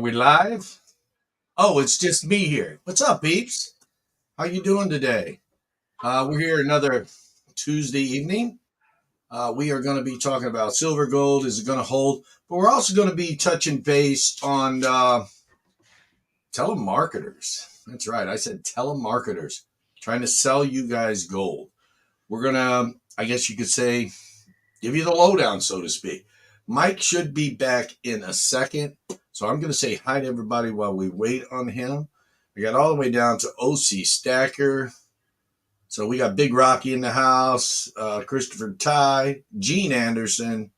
we live? Oh, it's just me here. What's up, peeps? How you doing today? We're here another Tuesday evening. We are going to be talking about silver, gold. Is it going to hold? But we're also going to be touching base on telemarketers. That's right. I said telemarketers trying to sell you guys gold. We're going to, I guess you could say, give you the lowdown, so to speak. Mike should be back in a second. So I'm going to say hi to everybody while we wait on him. We got all the way down to OC Stacker. So we got Big Rocky in the house, Christopher Ty, Gene Anderson.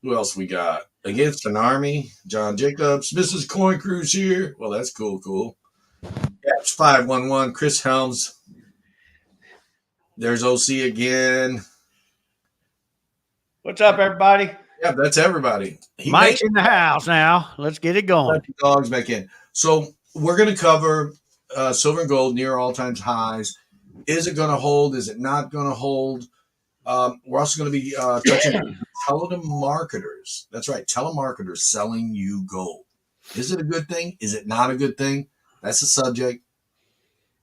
Who else we got? Against an Army, John Jacobs, Mrs. Coin Crew's here. Well, that's cool. Caps 511, Chris Helms. There's OC again. What's up, everybody? Yeah, that's everybody. Mike's in the house now. Let's get it going. Let the dogs back in. So we're going to cover silver and gold near all-time highs. Is it going to hold? Is it not going to hold? We're also going to be touching telemarketers. That's right, telemarketers selling you gold. Is it a good thing? Is it not a good thing? That's a subject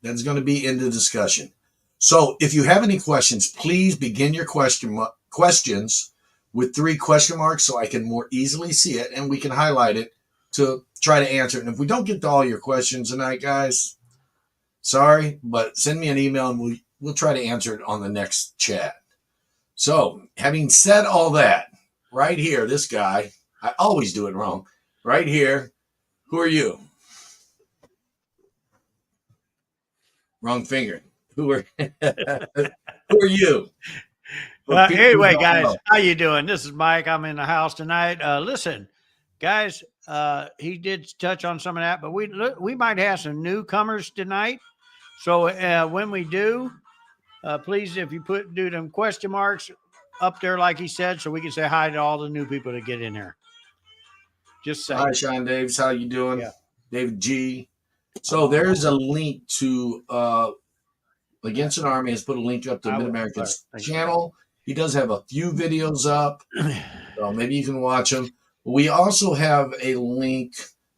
that's going to be in the discussion. So if you have any questions, please begin your questions with 3 question marks so I can more easily see it and we can highlight it to try to answer it. And if we don't get to all your questions tonight, guys, sorry, but send me an email and we'll try to answer it on the next chat. So having said all that, right here, this guy, I always do it wrong, right here, who are you? Wrong finger. Who are you? Well, anyway, guys, how you doing? This is Mike. I'm in the house tonight. Listen, guys, he did touch on some of that, but we might have some newcomers tonight. So when we do, please, if you do them question marks up there, like he said, so we can say hi to all the new people that get in here. Just say hi, Sean Davis. How you doing? Yeah. David G. So there's a link to Against an Army has put a link up to Mid-America's channel. He does have a few videos up, so maybe you can watch them. We also have a link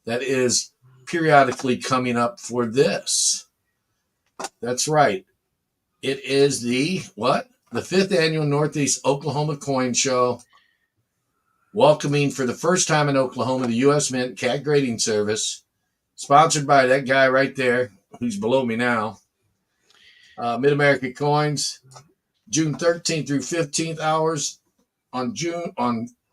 that is periodically coming up for this. That's right. It is the 5th annual Northeast Oklahoma Coin Show, welcoming for the first time in Oklahoma the U.S. Mint CAT Grading Service, sponsored by that guy right there who's below me now. Mid-America Coins, June 13th through 15th hours on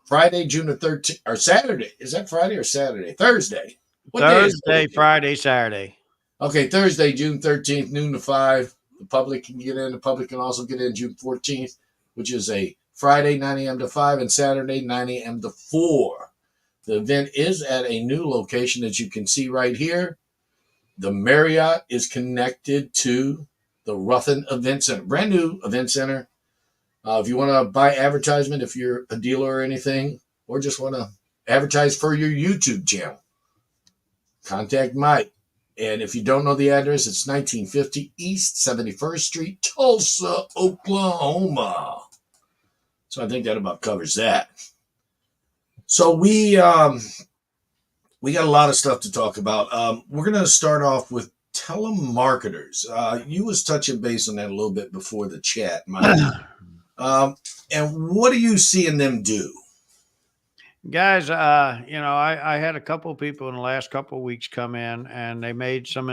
Friday, June the 13th, or Saturday. Is that Friday or Saturday? Thursday. What Thursday, Friday, Saturday. Okay, Thursday, June 13th, noon to 5. The public can get in. The public can also get in June 14th, which is a Friday, 9 a.m. to 5, and Saturday, 9 a.m. to 4. The event is at a new location that you can see right here. The Marriott is connected to the Ruffin Event Center, brand new event center. If you want to buy advertisement, if you're a dealer or anything, or just want to advertise for your YouTube channel, contact Mike. And if you don't know the address, it's 1950 East 71st Street, Tulsa, Oklahoma. So I think that about covers that. So we got a lot of stuff to talk about. We're going to start off with telemarketers. You was touching base on that a little bit before the chat, Mike. And what are you seeing them do? Guys, I had a couple of people in the last couple of weeks come in and they made some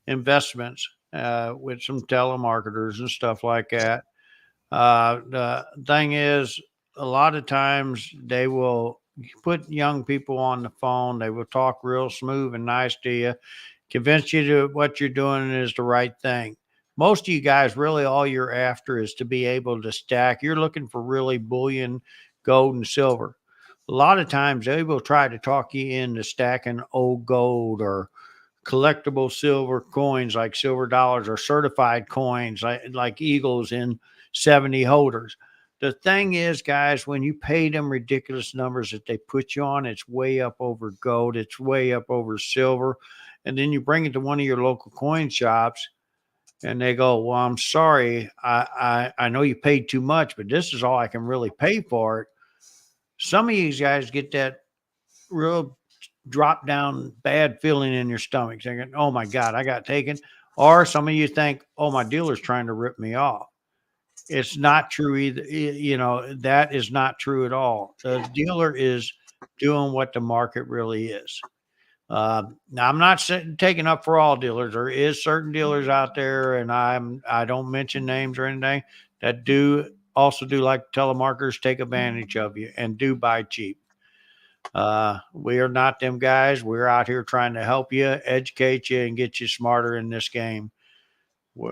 investments with some telemarketers and stuff like that. The thing is, a lot of times they will put young people on the phone. They will talk real smooth and nice to you, convince you that what you're doing is the right thing. Most of you guys, really all you're after is to be able to stack. You're looking for really bullion, gold, and silver. A lot of times they will try to talk you into stacking old gold or collectible silver coins like silver dollars or certified coins like Eagles in 70 holders. The thing is, guys, when you pay them ridiculous numbers that they put you on, it's way up over gold. It's way up over silver. And then you bring it to one of your local coin shops and they go, well, I'm sorry. I know you paid too much, but this is all I can really pay for it. Some of these guys get that real drop down bad feeling in your stomach, thinking, "Oh my God, I got taken." Or some of you think, "Oh, my dealer's trying to rip me off." It's not true either. You know, that is not true at all. The dealer is doing what the market really is. Now, I'm not taking up for all dealers. There is certain dealers out there, and I don't mention names or anything, that do also do like telemarketers, take advantage of you and do buy cheap. We are not them guys. We're out here trying to help you, educate you, and get you smarter in this game.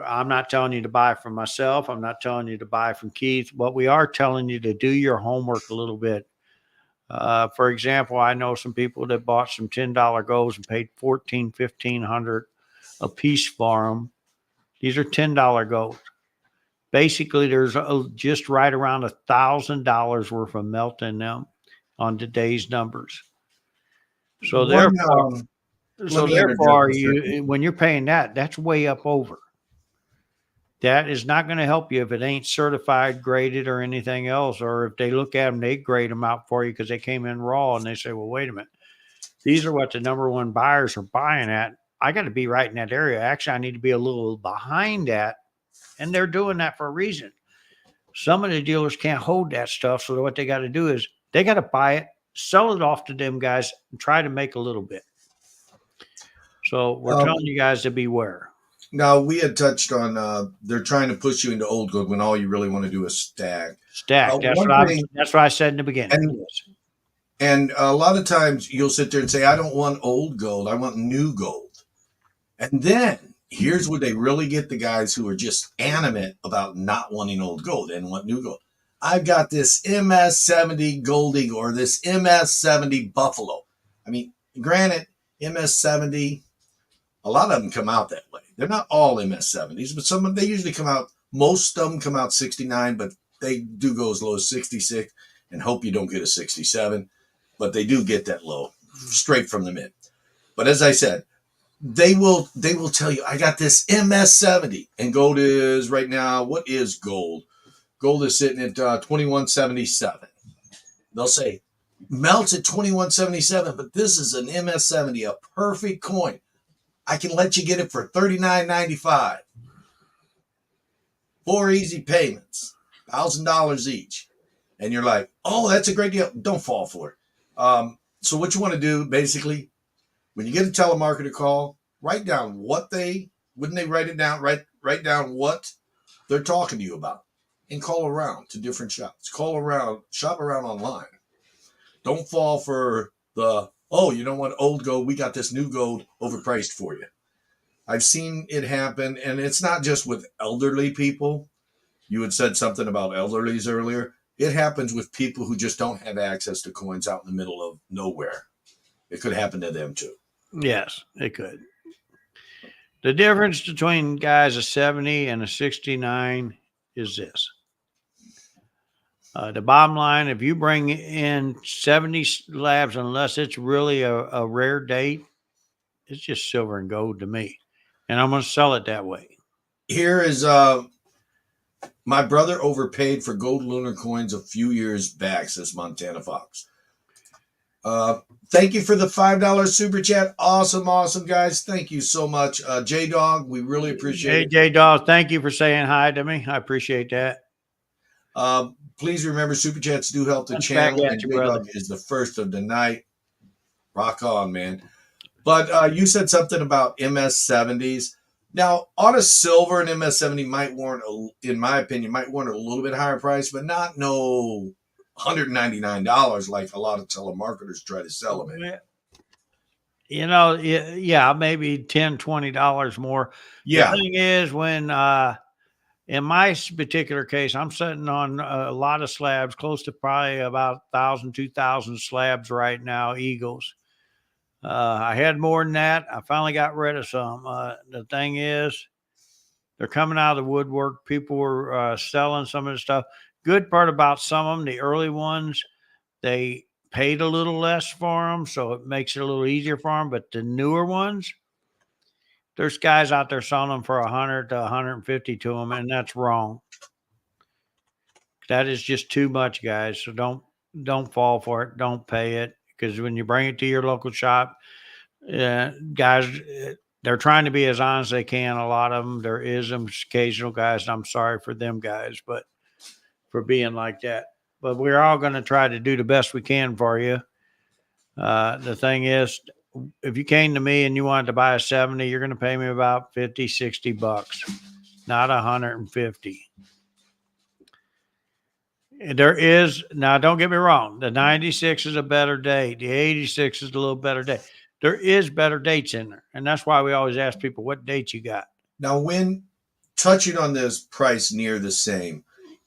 I'm not telling you to buy from myself. I'm not telling you to buy from Keith, but we are telling you to do your homework a little bit. For example, I know some people that bought some $10 golds and paid 14, 1500 a piece for them. These are $10 golds. Basically, there's just right around $1,000 worth of melt in them on today's numbers. So One, therefore, let me interject a you second. when you're paying that, that's way up over. That is not going to help you if it ain't certified, graded, or anything else. Or if they look at them, they grade them out for you because they came in raw and they say, well, wait a minute. These are what the number one buyers are buying at. I got to be right in that area. Actually, I need to be a little behind that. And they're doing that for a reason. Some of the dealers can't hold that stuff. So what they got to do is they got to buy it, sell it off to them guys, and try to make a little bit. So we're telling you guys to beware. Now, we had touched on they're trying to push you into old gold when all you really want to do is stack. Stack. That's what I said in the beginning. And, yes. and a lot of times you'll sit there and say, I don't want old gold. I want new gold. And then here's where they really get the guys who are just animate about not wanting old gold and want new gold. I've got this MS-70 Goldie or this MS-70 Buffalo. I mean, granted, MS-70, a lot of them come out that way. They're not all MS-70s, but some of them, they usually come out, most of them come out 69, but they do go as low as 66 and hope you don't get a 67, but they do get that low straight from the mint. But as I said, they will tell you, I got this MS-70 and gold is right now, what is gold? Gold is sitting at 2177. They'll say, melts at 2177, but this is an MS-70, a perfect coin. I can let you get it for $39.95. 4 easy payments, $1,000 each. And you're like, oh, that's a great deal. Don't fall for it. So what you want to do, basically, when you get a telemarketer call, write down when they write it down, write down what they're talking to you about and call around to different shops. Call around, shop around online. Don't fall for oh, you don't want old gold. We got this new gold overpriced for you. I've seen it happen, and it's not just with elderly people. You had said something about elderlies earlier. It happens with people who just don't have access to coins out in the middle of nowhere. It could happen to them too. Yes, it could. The difference between guys a 70 and a 69 is this. The bottom line, if you bring in 70 slabs, unless it's really a rare date, it's just silver and gold to me. And I'm going to sell it that way. Here is my brother overpaid for gold lunar coins a few years back, says Montana Fox. Thank you for the $5 super chat. Awesome, guys. Thank you so much. J-Dog, we really appreciate it. Hey, J-Dog, thank you for saying hi to me. I appreciate that. Please remember, super chats do help the channel. And J-Dog is the first of the night. Rock on, man. But you said something about MS-70s. Now, on a silver, an MS-70 might warrant, in my opinion, might warrant a little bit higher price, but not no $199 like a lot of telemarketers try to sell them at. You know, yeah, maybe $10, $20 more. Yeah. The thing is, when in my particular case, I'm sitting on a lot of slabs, close to probably about 1,000, 2,000 slabs right now, Eagles. I had more than that. I finally got rid of some. The thing is, they're coming out of the woodwork. People were selling some of the stuff. Good part about some of them, the early ones, they paid a little less for them, so it makes it a little easier for them. But the newer ones, there's guys out there selling them for 100 to 150 to them, and that's wrong. That is just too much, guys. So don't fall for it. Don't pay it, because when you bring it to your local shop, guys, they're trying to be as honest as they can. A lot of them, there is some occasional guys, and I'm sorry for them guys, but for being like that. But we're all going to try to do the best we can for you. The thing is, if you came to me and you wanted to buy a 70, you're going to pay me about 50, 60 bucks, not 150. There is, now don't get me wrong, the 96 is a better date. The 86 is a little better date. There is better dates in there. And that's why we always ask people what dates you got. Now, when touching on this price near the same,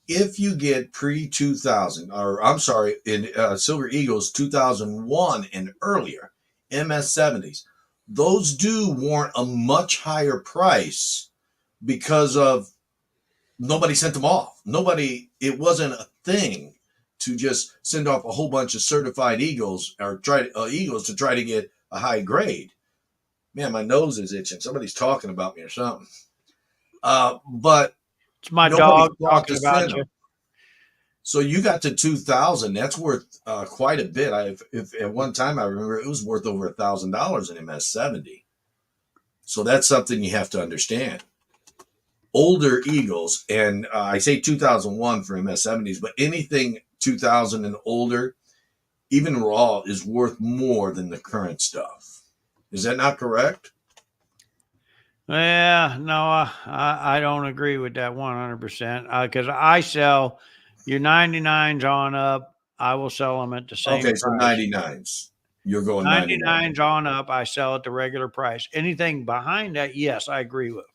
if you get pre 2000, or I'm sorry, in Silver Eagles 2001 and earlier, MS70s, those do warrant a much higher price because of nobody sent them off. It wasn't a thing to just send off a whole bunch of certified Eagles or Eagles to try to get a high grade. Man, my nose is itching. Somebody's talking about me or something. But it's my dog talking about you. So you got to 2000. That's worth quite a bit. If at one time I remember it was worth over $1,000 in MS70. So that's something you have to understand. Older Eagles, and I say 2001 for MS70s, but anything 2000 and older, even raw, is worth more than the current stuff. Is that not correct? Yeah, no, I don't agree with that 100%. Because I sell your 99s on up. I will sell them at the same price. Okay, so 99s. You're going 99s on up. I sell at the regular price. Anything behind that, yes, I agree with.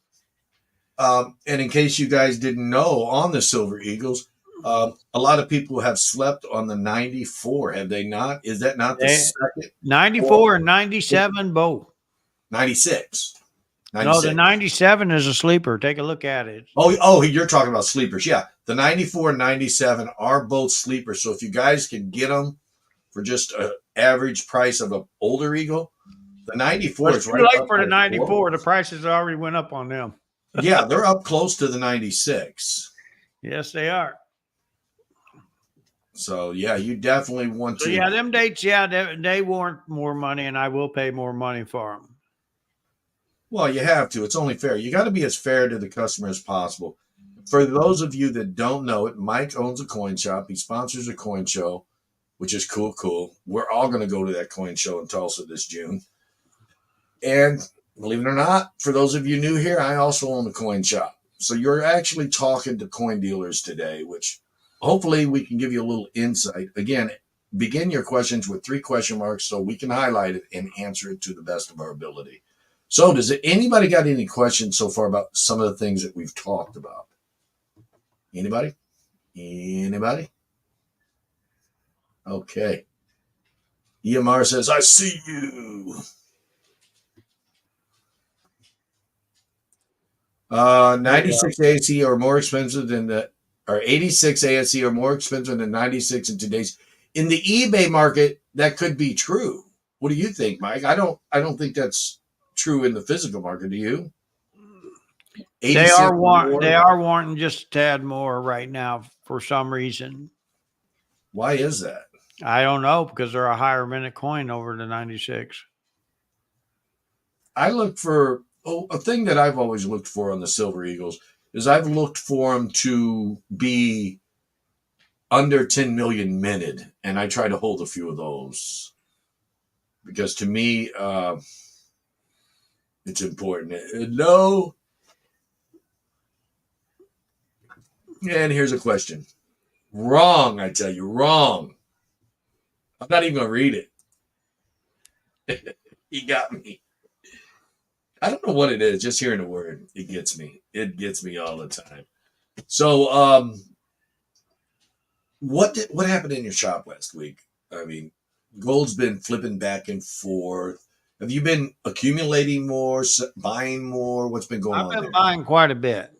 And in case you guys didn't know, on the Silver Eagles, a lot of people have slept on the 94. Have they not? Is that not the second? 94 and 97 both. 96. No, the 97 is a sleeper. Take a look at it. Oh, you're talking about sleepers. Yeah, the 94 and 97 are both sleepers. So if you guys can get them for just an average price of an older Eagle, the 94 is right up. Too late for the 94. The prices already went up on them. Yeah, they're up close to the 96. Yes, they are. So, yeah, you definitely want to. So, yeah, them dates, they warrant more money, and I will pay more money for them. Well, you have to. It's only fair. You got to be as fair to the customer as possible. For those of you that don't know it, Mike owns a coin shop. He sponsors a coin show, which is cool. We're all going to go to that coin show in Tulsa this June. And believe it or not, for those of you new here, I also own a coin shop. So you're actually talking to coin dealers today, which hopefully we can give you a little insight. Again, begin your questions with 3 question marks so we can highlight it and answer it to the best of our ability. So does anybody got any questions so far about some of the things that we've talked about? Anybody? Okay. EMR says, I see you. 96 ASE are more expensive than or 86 ASE are more expensive than 96 in today's. In the eBay market, that could be true. What do you think, Mike? I don't think that's true in the physical market. Do you? They are wanting just a tad more right now for some reason. Why is that? I don't know, because they're a higher minute coin over the 96. I look for a thing that I've always looked for on the Silver Eagles is I've looked for them to be under 10 million minted, and I try to hold a few of those because to me, it's important. No. And here's a question. Wrong, I tell you, wrong. I'm not even going to read it. He got me. I don't know what it is. Just hearing the word, it gets me. It gets me all the time. So, what happened in your shop last week? I mean, gold's been flipping back and forth. Have you been accumulating more, buying more? What's been going on there? I've been buying quite a bit.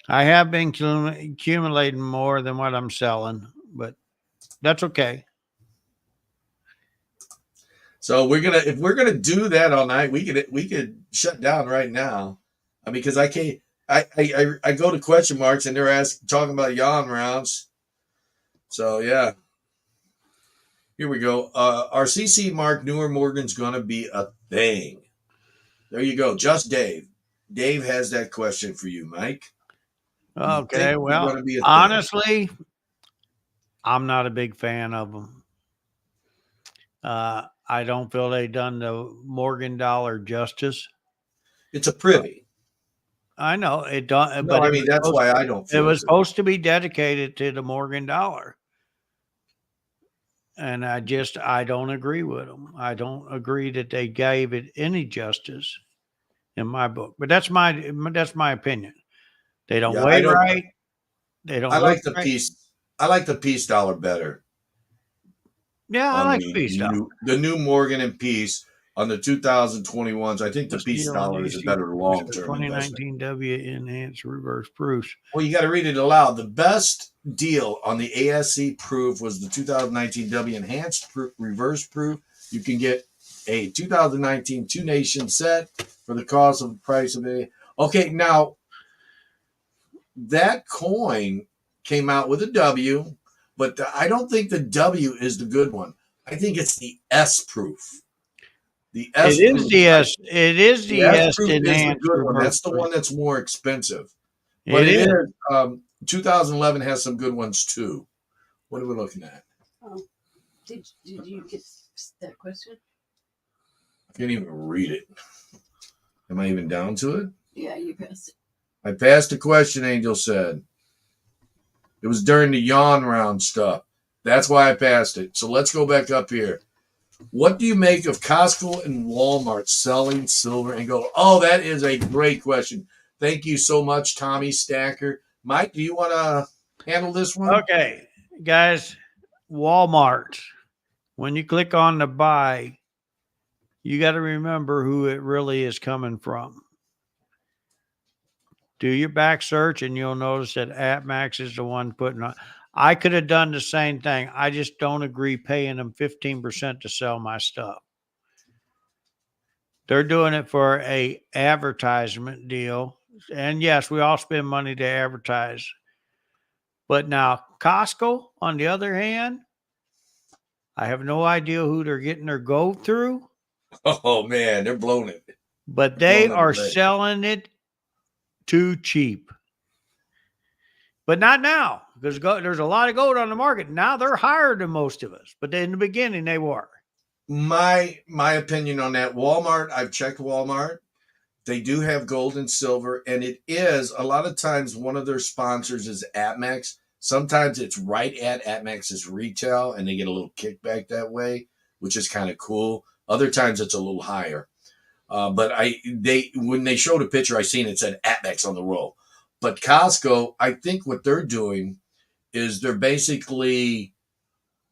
I have been accumulating more than what I'm selling, but that's okay. So if we're gonna do that all night, we could shut down right now. I mean, because I can't. I go to question marks and they're talking about yawn rounds. So yeah. Here we go. Are CC Mark newer Morgan's going to be a thing? There you go. Just Dave. Dave has that question for you, Mike. Do you Okay, think they're well, going to be a thing? honestly, I'm not a big fan of them. I don't feel they done the Morgan dollar justice. It's a privy. I know it don't, No, but I mean, that's why I don't it feel was good. supposed to be dedicated to the Morgan dollar, and I don't agree with them. I don't agree that they gave it any justice in my book. But that's my opinion. They don't Yeah, I weigh don't. right. They I don't look like the right. peace. I like the peace dollar better Yeah, I on like the peace dollar. new Morgan and peace on the 2021s. I think the Let's peace deal on dollar is a AC better proofs long for term investment. 2019 enhanced reverse proofs. Well, you got to read it aloud. The best deal on the ASC proof was the 2019 W enhanced reverse proof. You can get a 2019 two nation set for the cost of the price of a. Okay, now that coin came out with a W, but I don't think the W is the good one. I think it's the S proof. The S proof. It is The the S S proof is the enhanced good one. reverse That's the proof. one that's more expensive. But It it is. is. 2011 has some good ones too. What are we looking at? Oh, did you get that question? I can't even read it. Am I even down to it? Yeah, you passed it. I passed the question, Angel said. It was during the yawn round stuff. That's why I passed it. So let's go back up here. What do you make of Costco and Walmart selling silver and gold? Oh, that is a great question. Thank you so much, Tommy Stacker. Mike, do you want to handle this one? Okay, guys, Walmart. When you click on the buy, you got to remember who it really is coming from. Do your back search and you'll notice that AppMax is the one putting on. I could have done the same thing. I just don't agree paying them 15% to sell my stuff. They're doing it for a advertisement deal. And yes, we all spend money to advertise. But now Costco, on the other hand, I have no idea who they're getting their gold through, Oh, man, they're blowing it. but They're they blowing it are away. selling it too cheap. But not now, because there's a lot of gold on the market. Now they're higher than most of us, but in the beginning they were. My opinion on that, Walmart, I've checked Walmart. They do have gold and silver, and it is a lot of times one of their sponsors is AppMax. Sometimes it's right at AppMax's retail, and they get a little kickback that way, which is kind of cool. Other times it's a little higher. But when they showed a picture, I seen it said AppMax on the roll. But Costco, I think what they're doing is they're basically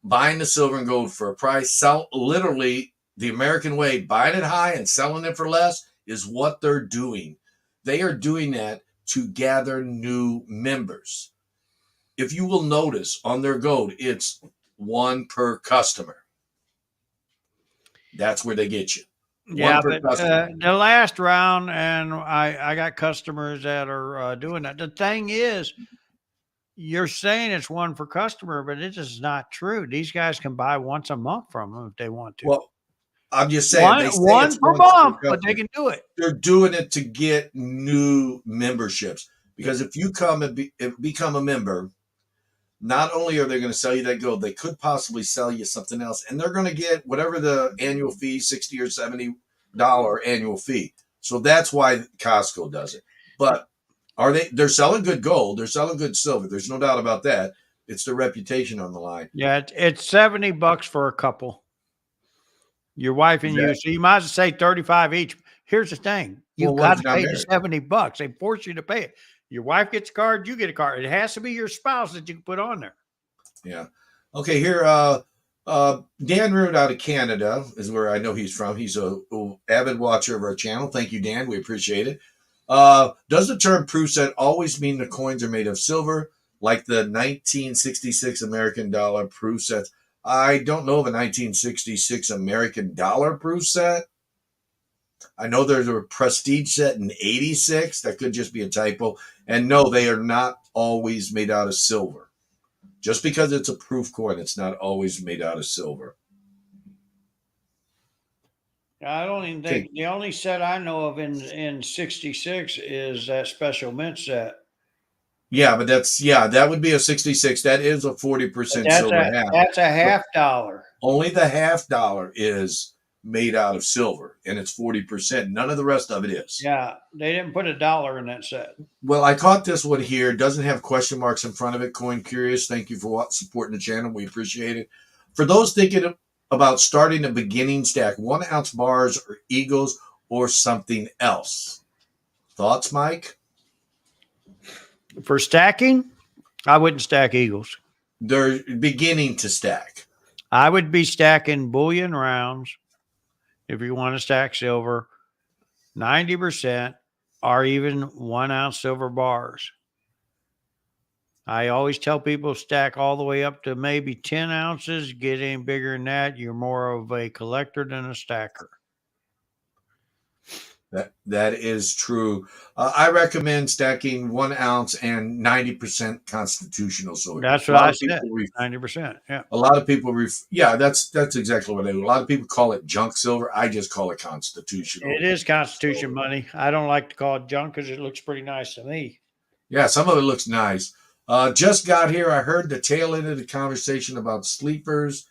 buying the silver and gold for a price, sell literally the American way, buying it high and selling it for less is what they're doing. They are doing that to gather new members. If you will notice on their gold, it's one per customer. That's where they get you. Yeah, One per but customer. the last round, and I got customers that are doing that. The thing is, you're saying it's one for customer, but it is not true. These guys can buy once a month from them if they want to. Well, I'm just saying One they say one it's per once per month, but they customer. can do it. They're doing it to get new memberships because if you come and become a member, not only are they going to sell you that gold, they could possibly sell you something else, and they're going to get whatever the annual fee, $60 or $70 annual fee. So that's why Costco does it. But they're selling good gold, they're selling good silver. There's no doubt about that. It's their reputation on the line. Yeah, it's $70 for a couple. Your wife and you, so you might as well say 35 each. Here's the thing: Well, you've what got if to you're not pay the married? $70. They force you to pay it. Your wife gets a card, you get a card. It has to be your spouse that you can put on there. Yeah. Okay, here, Dan Root out of Canada is where I know he's from. He's a avid watcher of our channel. Thank you, Dan. We appreciate it. Does the term proof set always mean the coins are made of silver, like the 1966 American dollar proof sets? I don't know of a 1966 American dollar proof set. I know there's a prestige set in 86. That could just be a typo. And no, they are not always made out of silver. Just because it's a proof coin, it's not always made out of silver. I don't even Okay. think the only set I know of in '66 is that special mint set. Yeah, but that would be a 66. That is a But 40% silver half. that's a But $half. only the $half is made out of silver, and it's 40%. None of the rest of it is. Yeah, they didn't put $1 in that set. Well, I caught this one here. It doesn't have question marks in front of it. Coin Curious, thank you for supporting the channel. We appreciate it. For those thinking about starting a beginning stack, 1 ounce bars or eagles or something else. Thoughts, Mike? For stacking, I wouldn't stack eagles. They're beginning to stack. I would be stacking bullion rounds if you want to stack silver, 90%, or even 1 ounce silver bars. I always tell people stack all the way up to maybe 10 ounces. Get any bigger than that, you're more of a collector than a stacker. That is true. I recommend stacking 1 ounce and 90% constitutional silver. That's what I said. 90%. Yeah. A lot of people, that's exactly what I do. A lot of people call it junk silver. I just call it constitutional. It is Constitution money. I don't like to call it junk because it looks pretty nice to me. Yeah, some of it looks nice. Just got here. I heard the tail end of the conversation about sleepers.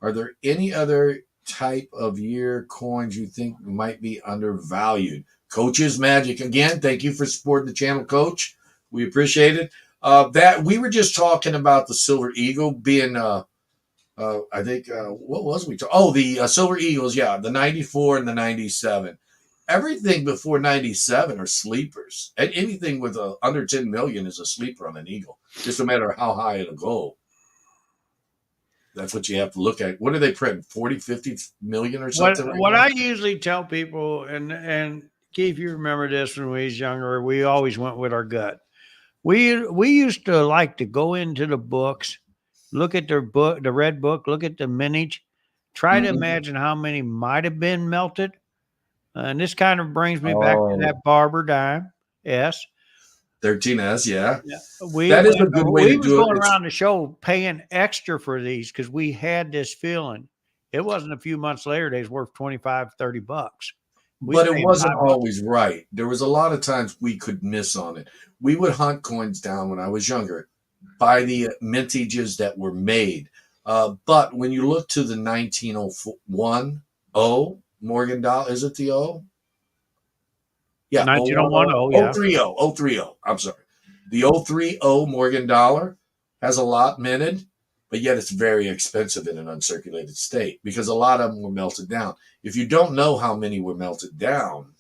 Are there any other type of year coins you think might be undervalued? Coach's Magic. Again, thank you for supporting the channel, Coach. We appreciate it. That we were just talking about the Silver Eagle being I think what was we talking? Oh, the Silver Eagles, yeah, the 94 and the 97. Everything before 97 are sleepers. And anything with under 10 million is a sleeper on an Eagle. Just no matter how high it'll go. That's what you have to look at. What are they printing? 40, 50 million or something? What I usually tell people, and Keith, you remember this when we was younger, we always went with our gut. We used to like to go into the books, look at their book, the red book, look at the mintage, try to imagine how many might have been melted. And this kind of brings me back to that Barber dime S. 13S, yeah. That is a good way to do it. We was going around the show paying extra for these because we had this feeling. It wasn't a few months later, they was worth $25, $30. But it wasn't always right. There was a lot of times we could miss on it. We would hunt coins down when I was younger by the mintages that were made. But when you look to the 1901 Morgan Dollar, is it the O? Yeah, 1901 yeah. 030. I'm sorry. The 030 Morgan Dollar has a lot minted, but yet it's very expensive in an uncirculated state because a lot of them were melted down. If you don't know how many were melted down,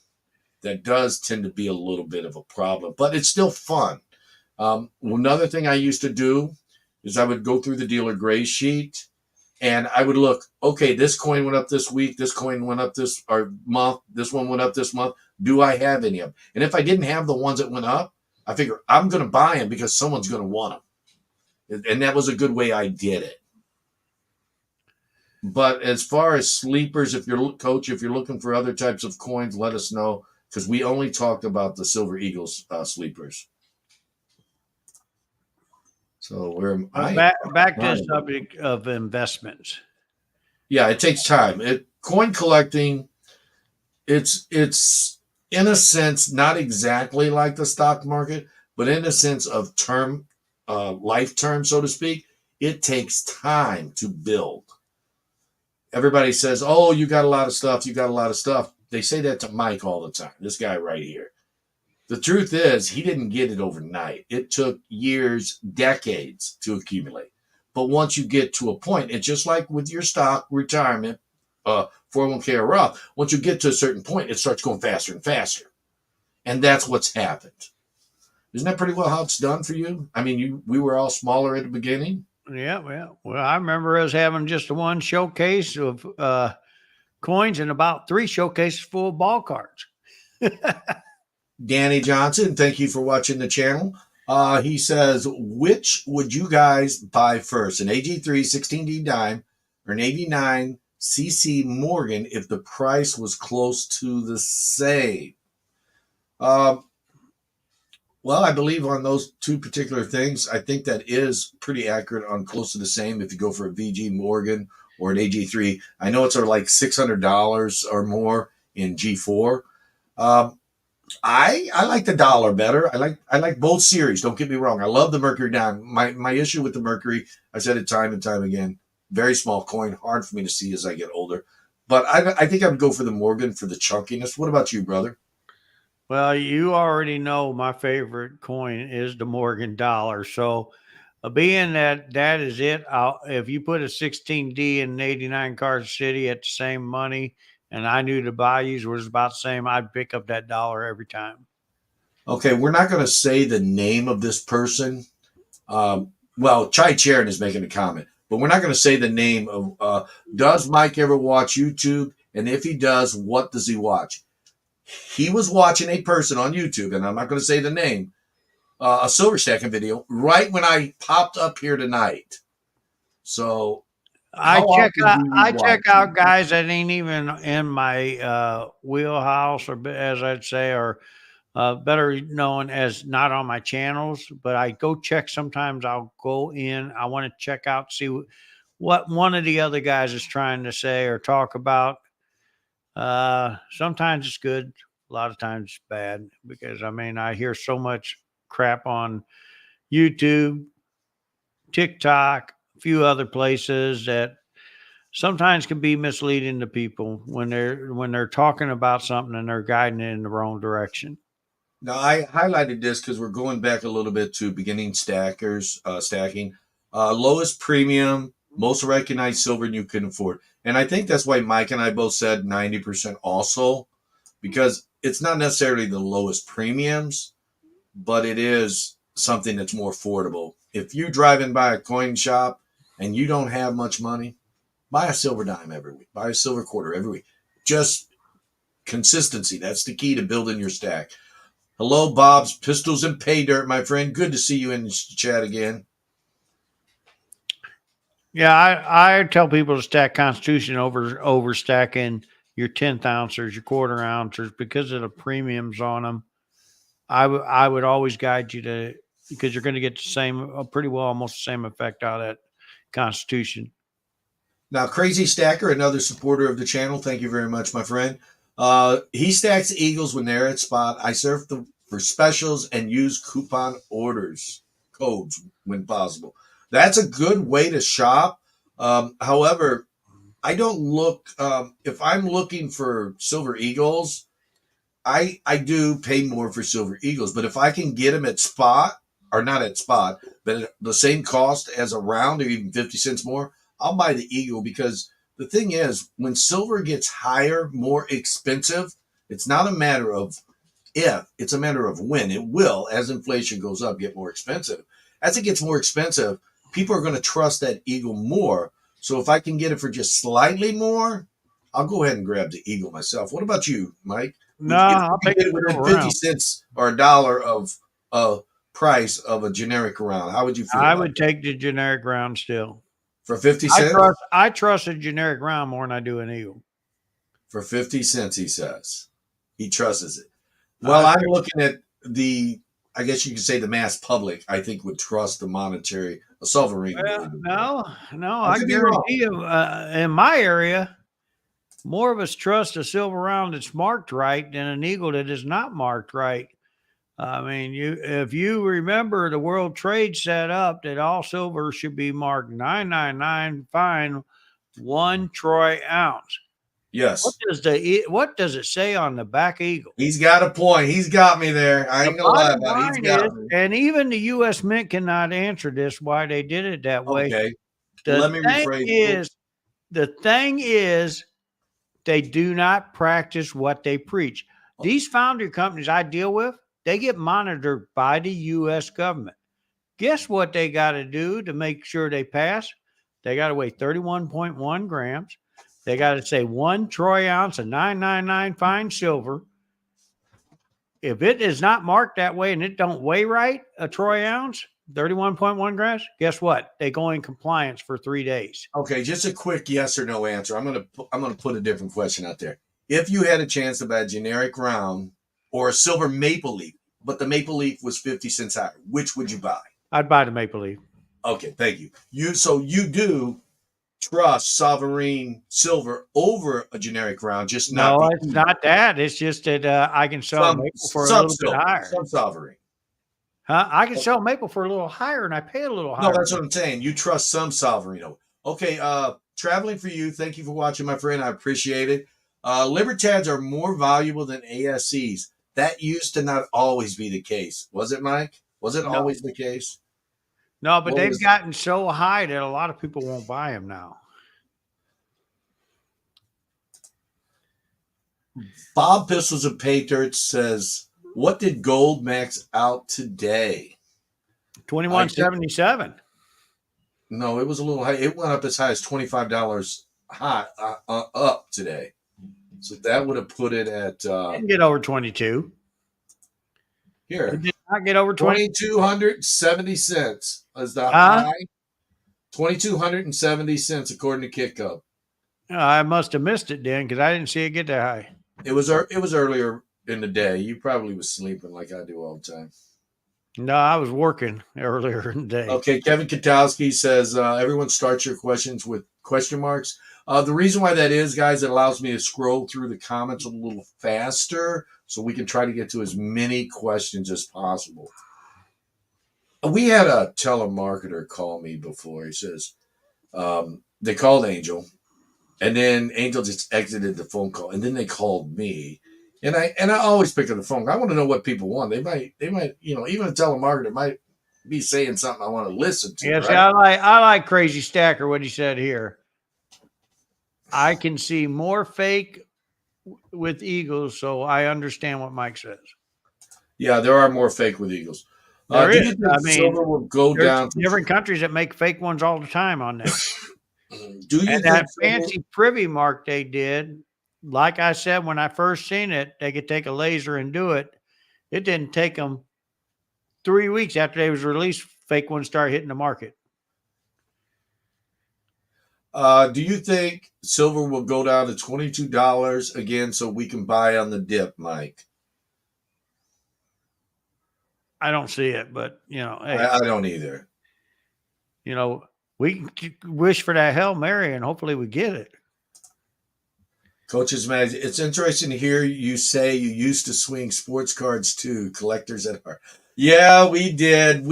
that does tend to be a little bit of a problem, but it's still fun. Another thing I used to do is I would go through the dealer gray sheet and I would look, okay, this coin went up this week. This coin went up this month. This one went up this month. Do I have any of them? And if I didn't have the ones that went up, I figure I'm going to buy them because someone's going to want them. And that was a good way I did it. But as far as sleepers, if you're looking for other types of coins, let us know because we only talked about the Silver Eagles sleepers. So we're back to the subject of investments. Yeah, it takes time. Coin collecting, it's in a sense not exactly like the stock market, but in a sense of term, life term, so to speak. It takes time to build. Everybody says, "Oh, you got a lot of stuff. You got a lot of stuff." They say that to Mike all the time. This guy right here. The truth is, he didn't get it overnight. It took years, decades to accumulate. But once you get to a point, it's just like with your stock, retirement, 401k or Roth, once you get to a certain point, it starts going faster and faster. And that's what's happened. Isn't that pretty well how it's done for you? I mean, we were all smaller at the beginning. Yeah, well, I remember us having just one showcase of coins and about 3 showcases full of ball cards. Danny Johnson, thank you for watching the channel. He says, which would you guys buy first, an AG3 16D dime or an 89 CC Morgan if the price was close to the same? Well, I believe on those two particular things, I think that is pretty accurate on close to the same if you go for a VG Morgan or an AG3. I know it's like $600 or more in G4. Um, I like the dollar better. I like both series. Don't get me wrong. I love the Mercury Dime. My issue with the Mercury, I said it time and time again, very small coin, hard for me to see as I get older. But I think I would go for the Morgan for the chunkiness. What about you, brother? Well, you already know my favorite coin is the Morgan dollar. So, being that that is it, if you put a 16D in an 89 Card City at the same money, and I knew the values was about the same, I'd pick up that dollar every time. Okay, we're not going to say the name of this person. Well, Chai Charon is making a comment, but we're not going to say the name of. Does Mike ever watch YouTube? And if he does, what does he watch? He was watching a person on YouTube, and I'm not going to say the name, a silver stacking video right when I popped up here tonight. So, how often do you I watch? check out guys that ain't even in my wheelhouse, or as I'd say, or better known as not on my channels. But I go check. Sometimes I'll go in. I want to check out, see what one of the other guys is trying to say or talk about. Sometimes it's good. A lot of times it's bad because I mean I hear so much crap on YouTube, TikTok, a few other places that sometimes can be misleading to people when they're talking about something and they're guiding it in the wrong direction. Now, I highlighted this because we're going back a little bit to beginning stacking. Lowest premium, most recognized silver you can afford. And I think that's why Mike and I both said 90% also, because it's not necessarily the lowest premiums, but it is something that's more affordable. If you're driving by a coin shop and you don't have much money, buy a silver dime every week, buy a silver quarter every week. Just consistency. That's the key to building your stack. Hello, Bob's Pistols and Pay Dirt, my friend. Good to see you in the chat again. Yeah, I tell people to stack Constitution over stacking your 10th ounces, your quarter ounces because of the premiums on them. I would always guide you to because you're going to get the same, pretty well almost the same effect out of that Constitution. Now, Crazy Stacker, another supporter of the channel. Thank you very much, my friend. He stacks Eagles when they're at spot. I surf for specials and use coupon codes when possible. That's a good way to shop. However, I don't look, if I'm looking for Silver Eagles, I do pay more for Silver Eagles, but if I can get them at spot, or not at spot, but at the same cost as a round or even 50 cents more, I'll buy the Eagle because the thing is, when silver gets higher, more expensive, it's not a matter of if, it's a matter of when. It will, as inflation goes up, get more expensive. As it gets more expensive, people are going to trust that Eagle more. So if I can get it for just slightly more, I'll go ahead and grab the Eagle myself. What about you, Mike? No, If I'll you take get the it within silver 50 round. cents or a dollar of price of a generic round, how would you feel I about would that? take the generic round still. For 50 cents? I trust a generic round more than I do an eagle. For 50 cents, he says. He trusts it. Well, I I'm looking at I guess you could say the mass public, I think, would trust the monetary, a sovereign a well, little bit more. no, I I could be wrong. guarantee you, in my area, more of us trust a silver round that's marked right than an eagle that is not marked right. I mean, if you remember, the World Trade set up that all silver should be marked 999 fine 1 troy ounce. Yes. What does it say on the back eagle? He's got a point. He's got me there. I The ain't gonna lie bottom about it. He's line is, got me. and even the U.S. Mint cannot answer this why they did it that way. Okay. The Let me thing rephrase. is, the thing is, they do not practice what they preach. These foundry companies I deal with, they get monitored by the U.S. government. Guess what they got to do to make sure they pass? They got to weigh 31.1 grams. They got to say 1 troy ounce of 999 fine silver. If it is not marked that way and it don't weigh right, a troy ounce, 31.1 grams, guess what? They go in compliance for 3 days. Okay, just a quick yes or no answer. I'm gonna put a different question out there. If you had a chance to buy a generic round or a silver maple leaf, but the Maple Leaf was 50 cents higher. Which would you buy? I'd buy the Maple Leaf. Okay, thank you. So you do trust sovereign silver over a generic round, just not No, the it's not that. It's just that I can sell maple for a some little bit silver, higher. some sovereign. Huh? I can sell maple for a little higher, and I pay a little No, higher. that's what I'm saying. You trust some sovereign. Okay, traveling for you. Thank you for watching, my friend. I appreciate it. Libertads are more valuable than ASCs. That used to not always be the case. Was it, Mike? Was it No. always the case? No, but What they've was- gotten so high that a lot of people won't buy them now. Bob Pistols of Patriots says, what did gold max out today? 21.77. No, it was a little high. It went up as high as $25 high up today. So that would have put it at Didn't get over 22. here. It did not get over 20. 2,270 cents is the Huh? high. 2,270 cents according to Kitco. I must have missed it then because I didn't see it get that high. It was earlier in the day. You probably was sleeping like I do all the time. No, I was working earlier in the day. Okay, Kevin Katowski says everyone starts your questions with question marks. The reason why that is, guys, it allows me to scroll through the comments a little faster so we can try to get to as many questions as possible. We had a telemarketer call me before. He says they called Angel, and then Angel just exited the phone call, and then they called me. And I always pick up the phone. I want to know what people want. They might, even a telemarketer might be saying something I want to listen to. Yes, right? I like Crazy Stacker, what he said here. I can see more fake with Eagles, so I understand what Mike says. Yeah, there are more fake with Eagles. There do is. you think I mean, silver will go down? different countries that make fake ones all the time on that. Do you And think that silver, fancy privy mark they did, like I said, when I first seen it, they could take a laser and do it. It didn't take them 3 weeks after they was released, fake ones start hitting the market. do you think silver will go down to $22 again so we can buy on the dip, Mike? I don't see it, but hey, I don't either. we can wish for that Hail Mary and hopefully we get it. Coach's Mag, it's interesting to hear you say you used to swing sports cards too, collectors at heart. Yeah, we did.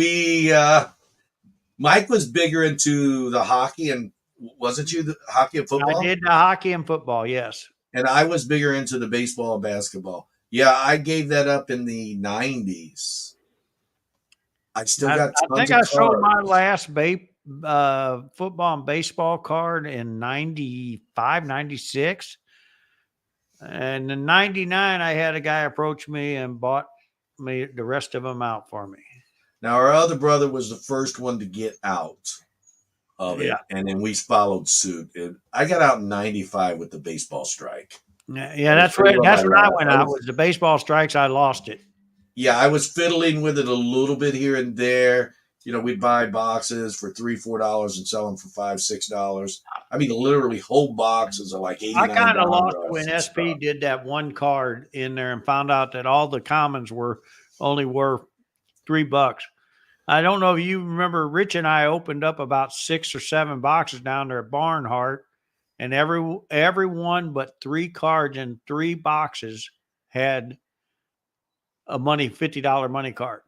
Mike was bigger into the hockey, and wasn't you the hockey and football? I did the hockey and football, yes. And I was bigger into the baseball and basketball. Yeah, I gave that up in the 90s. I still got tons I think of I sold cards. my last football and baseball card in 95, 96. And in 99, I had a guy approach me and bought me the rest of them out for me. Now, our other brother was the first one to get out of it, Yeah. and then we followed suit. I got out in 95 with the baseball strike. Yeah, that's what I went out was the baseball strikes. I lost it. Yeah, I was fiddling with it a little bit here and there. We'd buy boxes for $3, $4 and sell them for $5, $6. I mean, literally whole boxes are like $89. I kind of lost when SP did that one card in there and found out that all the commons were only worth $3. I don't know if you remember, Rich and I opened up about 6 or 7 boxes down there at Barnhart, and everyone but 3 cards in 3 boxes had a $50 money card.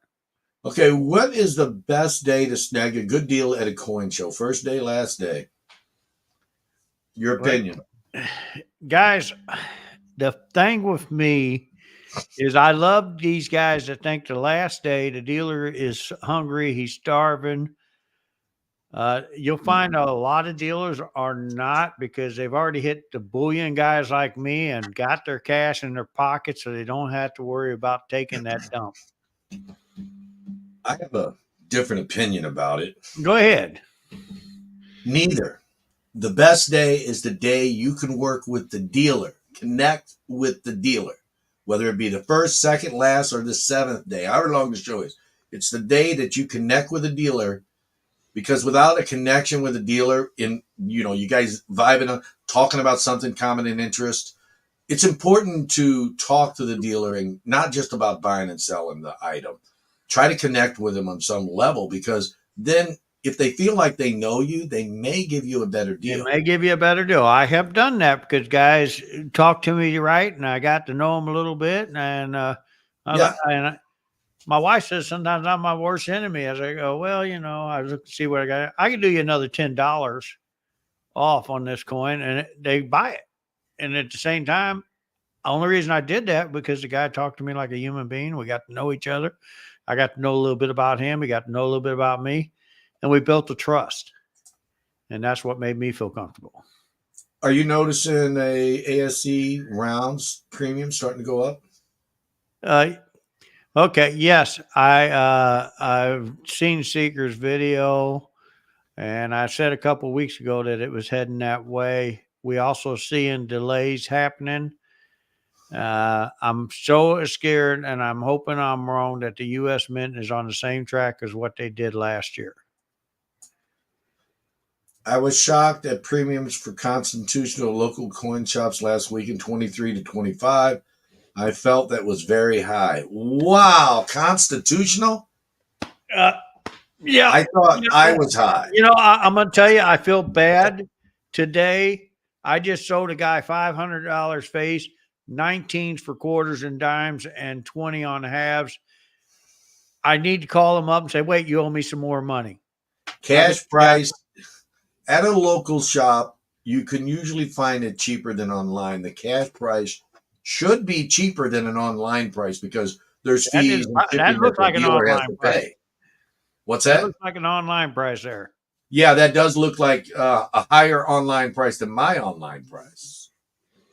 Okay, what is the best day to snag a good deal at a coin show? First day, last day? Your opinion. Guys, the thing with me is I love these guys that think the last day the dealer is hungry, he's starving. You'll find a lot of dealers are not, because they've already hit the bullion guys like me and got their cash in their pocket, so they don't have to worry about taking that dump. I have a different opinion about it. Go ahead. Neither. The best day is the day you can work with the dealer, connect with the dealer, whether it be the first, second, last, or the 7th day, however long the show is. It's the day that you connect with a dealer, because without a connection with a dealer, you guys vibing, talking about something common in interest, it's important to talk to the dealer and not just about buying and selling the item. Try to connect with them on some level, because then if they feel like they know you, they may give you a better It deal. may give you a better deal. I have done that because guys talk to me right, and I got to know them a little bit. And Yeah. my wife says sometimes I'm my worst enemy. As I go, well, I look to see what I got. I can do you another $10 off on this coin, and they buy it. And at the same time, the only reason I did that because the guy talked to me like a human being. We got to know each other. I got to know a little bit about him. He got to know a little bit about me, and we built a trust. And that's what made me feel comfortable. Are you noticing a ASC rounds premium starting to go up? Okay. Yes. I've seen Seeker's video, and I said a couple of weeks ago that it was heading that way. We also seeing delays happening. I'm so scared, and I'm hoping I'm wrong, that the U.S. Mint is on the same track as what they did last year. I was shocked at premiums for constitutional local coin shops last week in 23 to 25. I felt that was very high. Wow, constitutional? Yeah. I thought I was high. I'm going to tell you, I feel bad today. I just sold a guy $500 face, 19s for quarters and dimes, and 20 on halves. I need to call him up and say, wait, you owe me some more money. Cash price at a local shop, you can usually find it cheaper than online. The cash price should be cheaper than an online price because there's fees and shipping That looks that like the an dealer has online to price. pay. What's That that? looks like an online price there. Yeah, that does look like a higher online price than my online price.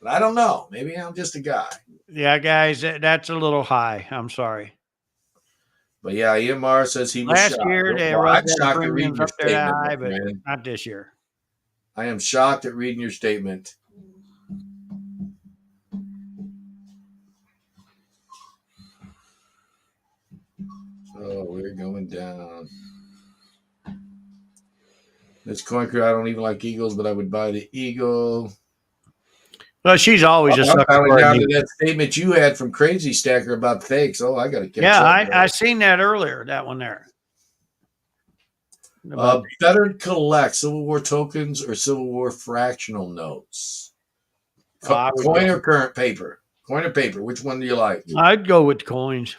But I don't know. Maybe I'm just a guy. Yeah, guys, that's a little high. I'm sorry. But yeah, EMR says he was Last shocked. year, they Well, I'm rose their shocked at reading premiums your up there that statement, high, my but friend. not this year. I am shocked at reading your statement. Oh, we're going down. This coin crew, I don't even like eagles, but I would buy the eagle. Well, she's always a I'm sucker finally for down it. to that statement you had from Crazy Stacker about fakes. Oh, I got to catch Yeah, up. I seen that earlier, that one there. Better to collect Civil War tokens or Civil War fractional notes? Coin or current paper? Coin or paper? Which one do you like? I'd go with coins.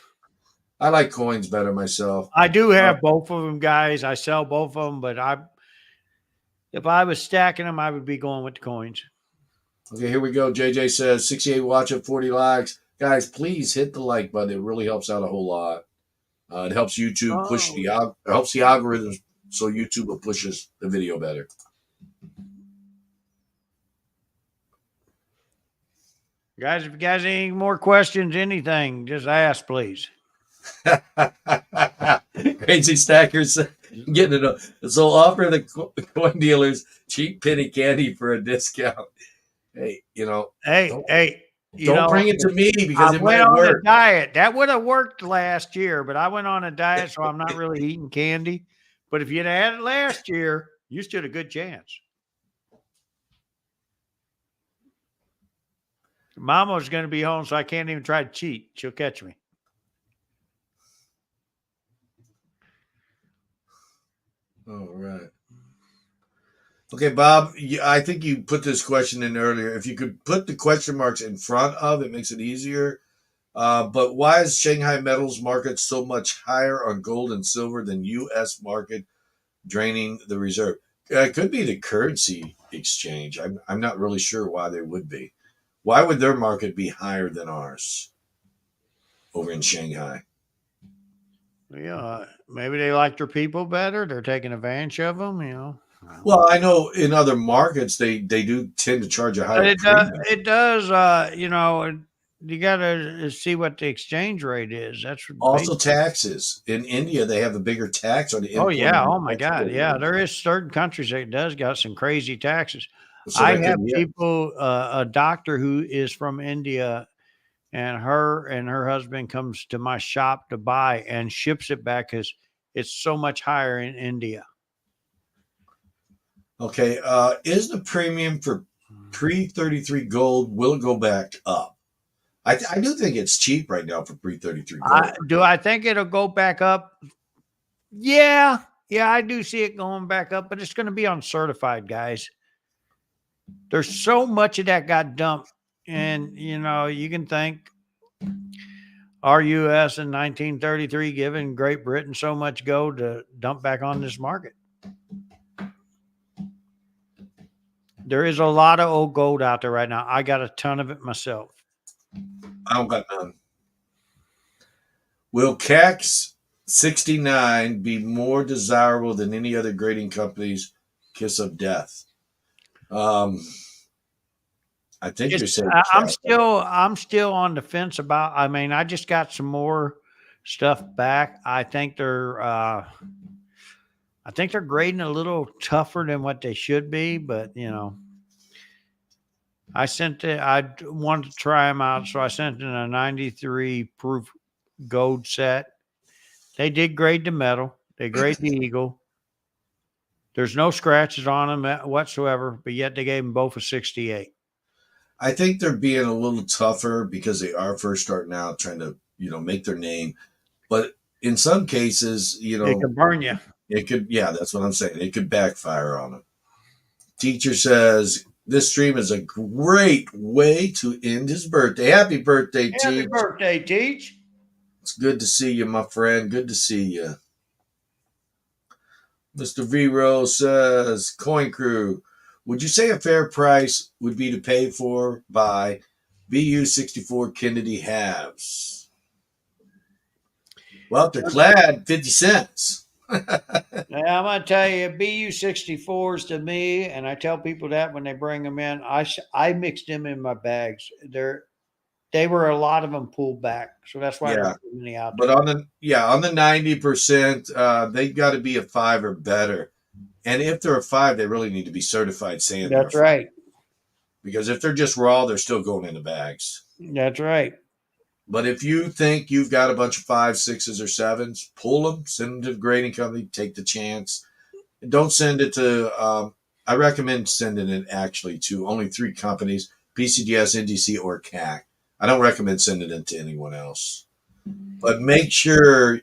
I like coins better myself. I do have both of them, guys. I sell both of them, but if I was stacking them, I would be going with the coins. Okay, here we go. JJ says 68 watch at 40 likes. Guys, please hit the like button. It really helps out a whole lot. It helps YouTube push helps the algorithms, so YouTube will push the video better. Guys, if you guys any more questions, anything, just ask, please. Crazy Stackers getting it. So offer the coin dealers cheap penny candy for a discount. Hey, don't bring it to me because it might on work. a diet. That would have worked last year, but I went on a diet, so I'm not really eating candy. But if you'd had it last year, you stood a good chance. Mama's going to be home, so I can't even try to cheat. She'll catch me. All right. Okay, Bob, I think you put this question in earlier. If you could put the question marks in front of it, makes it easier. But why is Shanghai metals market so much higher on gold and silver than U.S. market, draining the reserve? It could be the currency exchange. I'm not really sure why they would be. Why would their market be higher than ours over in Shanghai? Yeah, maybe they like their people better. They're taking advantage of them, Well, I know in other markets they do tend to charge a higher premium. It does. You got to see what the exchange rate is. That's also taxes. In India, they have a bigger tax on the import. Oh yeah. Oh my God. Yeah, there is certain countries that does got some crazy taxes. So I have people, a doctor who is from India, and her husband comes to my shop to buy and ships it back because it's so much higher in India. Okay. Is the premium for Pre-33 gold will go back up. I do think it's cheap right now for pre-33 gold. Do I think it'll go back up? Yeah. Yeah, I do see it going back up, but it's going to be uncertified, guys. There's so much of that got dumped. And, you can thank our U.S. in 1933 giving Great Britain so much gold to dump back on this market. There is a lot of old gold out there right now. I got a ton of it myself. I don't got none. Will CAX 69 be more desirable than any other grading company's kiss of death? I think you're saying I'm still on the fence about. I mean, I just got some more stuff back. I think they're grading a little tougher than what they should be, but I sent it. I wanted to try them out, so I sent in a 93 proof gold set. They did grade the metal. They grade the eagle. There's no scratches on them whatsoever, but yet they gave them both a 68. I think they're being a little tougher because they are first starting out trying to, make their name. But in some cases, it can burn you. It could, yeah, that's what I'm saying. It could backfire on them. Teacher says, this stream is a great way to end his birthday. Happy birthday, Teach. Happy birthday, Teach. It's good to see you, my friend. Good to see you. Mr. Vero says, Coin Crew, would you say a fair price would be to pay for by BU64 Kennedy halves? Well, if they're clad, 50 cents. Now, I'm going to tell you, BU64s to me, and I tell people that when they bring them in, I mixed them in my bags. They were a lot of them pulled back, so that's why there's so many out there. But on the 90%, they got to be a 5 or better. And if they're a 5, they really need to be certified sand. That's right. Because if they're just raw, they're still going in the bags. That's right. But if you think you've got a bunch of 5s, 6s, or 7s, pull them, send them to the grading company, take the chance. Don't send it to, I recommend sending it actually to only 3 companies, PCDS, NDC, or CAC. I don't recommend sending it to anyone else. But make sure,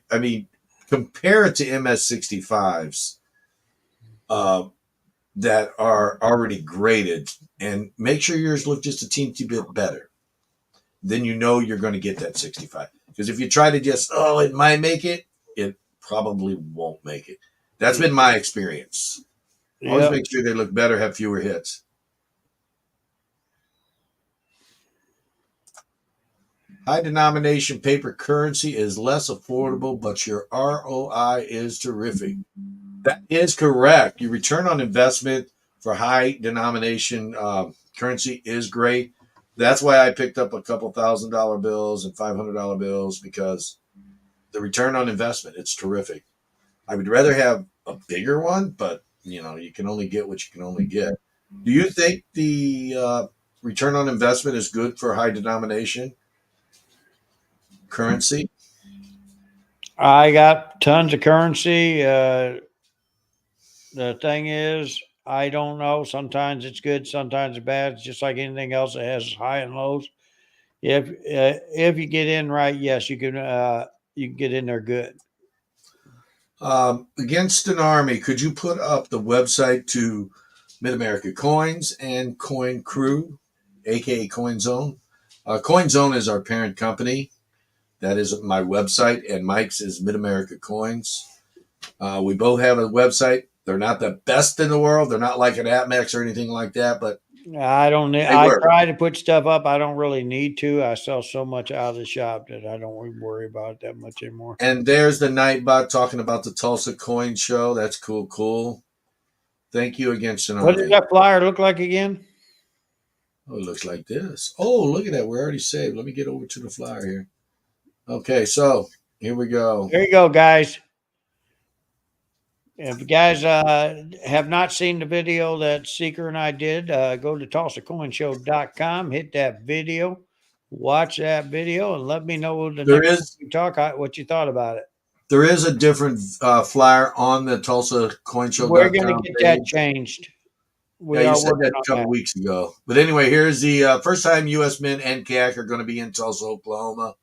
compare it to MS65s that are already graded, and make sure yours look just a teensy bit better. Then you're going to get that 65. Because if you try to just, it might make it, it probably won't make it. That's been my experience. Always make sure they look better, have fewer hits. High denomination paper currency is less affordable, but your ROI is terrific. That is correct. Your return on investment for high denomination currency is great. That's why I picked up a couple $1,000 bills and $500 bills, because the return on investment, it's terrific. I would rather have a bigger one, but you can only get what you can only get. Do you think the return on investment is good for high denomination currency? I got tons of currency. The thing is, I don't know. Sometimes it's good, sometimes it's bad. It's just like anything else. It has high and lows. If you get in right, yes, you can get in there good. Against an army, could you put up the website to Mid-America Coins and Coin Crew, aka Coin Zone? Coin Zone is our parent company. That is my website, and Mike's is Mid-America Coins. We both have a website. They're not the best in the world. They're not like an AppMax or anything like that, but I try to put stuff up. I don't really need to. I sell so much out of the shop that I don't worry about it that much anymore. And there's the Nightbot talking about the Tulsa Coin Show. That's cool. Thank you again, Sonora. What does that flyer look like again? Oh, it looks like this. Oh, look at that. We're already saved. Let me get over to the flyer here. Okay, so here we go. There you go, guys. If you guys have not seen the video that Seeker and I did, go to TulsaCoinShow.com, hit that video, watch that video, and let me know what you thought about it. There is a different flyer on the Tulsa Coin Show. We're going to get that changed. Yeah, We you are said working that on a couple that. weeks ago. But anyway, here's the first time U.S. men and CAC are going to be in Tulsa, Oklahoma.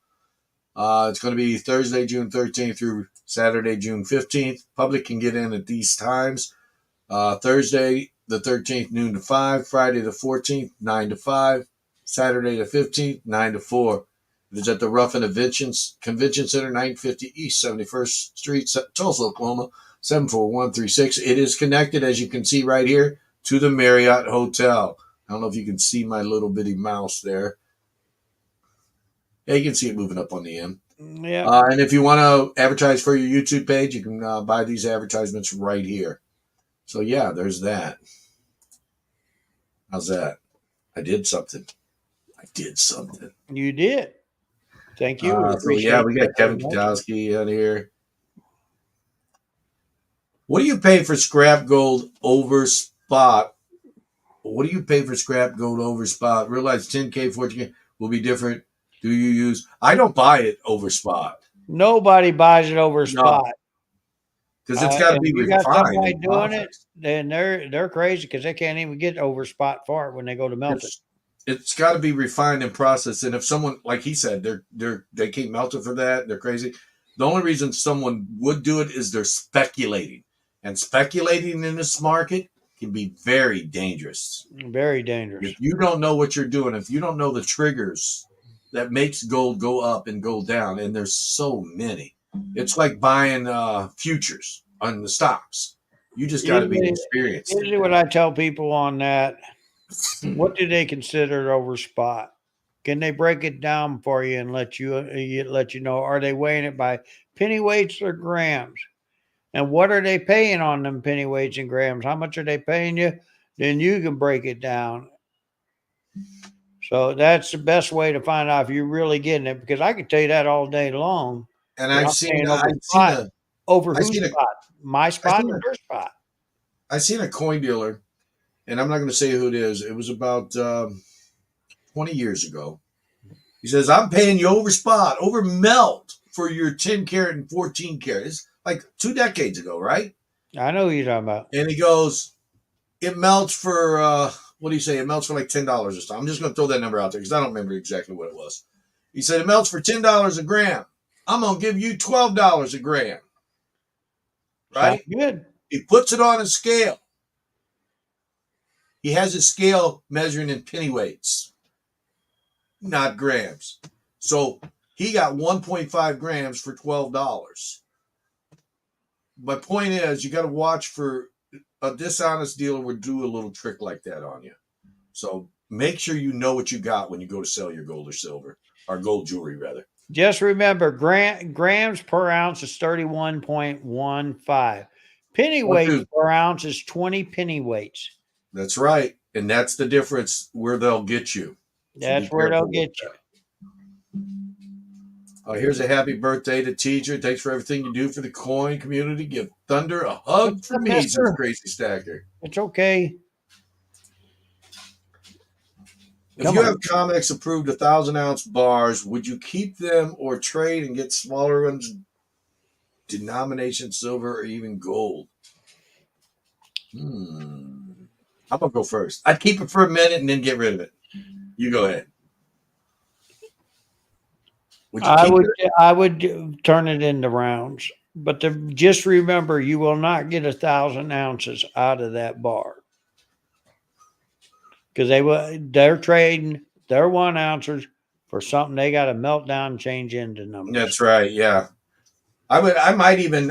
It's going to be Thursday, June 13th through Saturday, June 15th. Public can get in at these times. Thursday, the 13th, noon to 5. Friday, the 14th, 9 to 5. Saturday, the 15th, 9 to 4. It is at the Ruffin Convention Center, 950 East 71st Street, Tulsa, Oklahoma, 74136. It is connected, as you can see right here, to the Marriott Hotel. I don't know if you can see my little bitty mouse there. Yeah, you can see it moving up on the end. Yeah. And if you want to advertise for your YouTube page, you can buy these advertisements right here. So, yeah, there's that. How's that? I did something. You did. Thank you. We So, yeah, appreciate we that got very Kevin much. Katowski on here. What do you pay for scrap gold over spot? What do you pay for scrap gold over spot? Realize 10K, 14K will be different. Do you use? I don't buy it over spot. Nobody buys it over No, spot. because it's got to And be if you got refined somebody and doing it, processed. then they're crazy because they can't even get over spot for it when they go to melt it. It's got to be refined and processed. And if someone, like he said, they can't melt it for that. They're crazy. The only reason someone would do it is they're speculating, and speculating in this market can be very dangerous. Very dangerous. If you don't know what you're doing, if you don't know the triggers that makes gold go up and go down, and there's so many, it's like buying futures on the stocks. You just got to be experienced. Usually what I tell people on that, what do they consider over spot? Can they break it down for you and let you know? Are they weighing it by penny weights or grams? And what are they paying on them penny weights and grams? How much are they paying you? Then you can break it down. So that's the best way to find out if you're really getting it, because I can tell you that all day long. And But I've I'm seen, paying over I've seen spot. a, Over I've whose seen a, spot? My I've spot seen or a, their spot? I've seen a coin dealer, and I'm not going to say who it is. It was about 20 years ago. He says, I'm paying you over spot, over melt for your 10 karat and 14 karat. It's like 2 decades ago, right? I know who you're talking about. And he goes, it melts for, what do you say? It melts for like $10 or something. I'm just going to throw that number out there because I don't remember exactly what it was. He said, it melts for $10 a gram. I'm going to give you $12 a gram. Right? Sounds good. He puts it on a scale. He has his scale measuring in penny weights, not grams. So he got 1.5 grams for $12. My point is, you got to watch for a dishonest dealer would do a little trick like that on you. So make sure you know what you got when you go to sell your gold or silver, or gold jewelry rather. Just remember, grams per ounce is 31.15. Penny weights per ounce is 20 penny weights. That's right. And that's the difference where they'll get you. That's where they'll get you. Here's a happy birthday to Teacher. Thanks for everything you do for the coin community. Give Thunder a hug for me, says Crazy Stacker. It's okay. If you have COMEX approved 1,000-ounce bars, would you keep them or trade and get smaller ones, denomination silver or even gold? I'm going to go first. I'd keep it for a minute and then get rid of it. You go ahead. I would turn it into rounds, but just remember, you will not get 1,000 ounces out of that bar because they're trading their 1 ounces for something they got to melt down and change into numbers. That's right. Yeah, I might even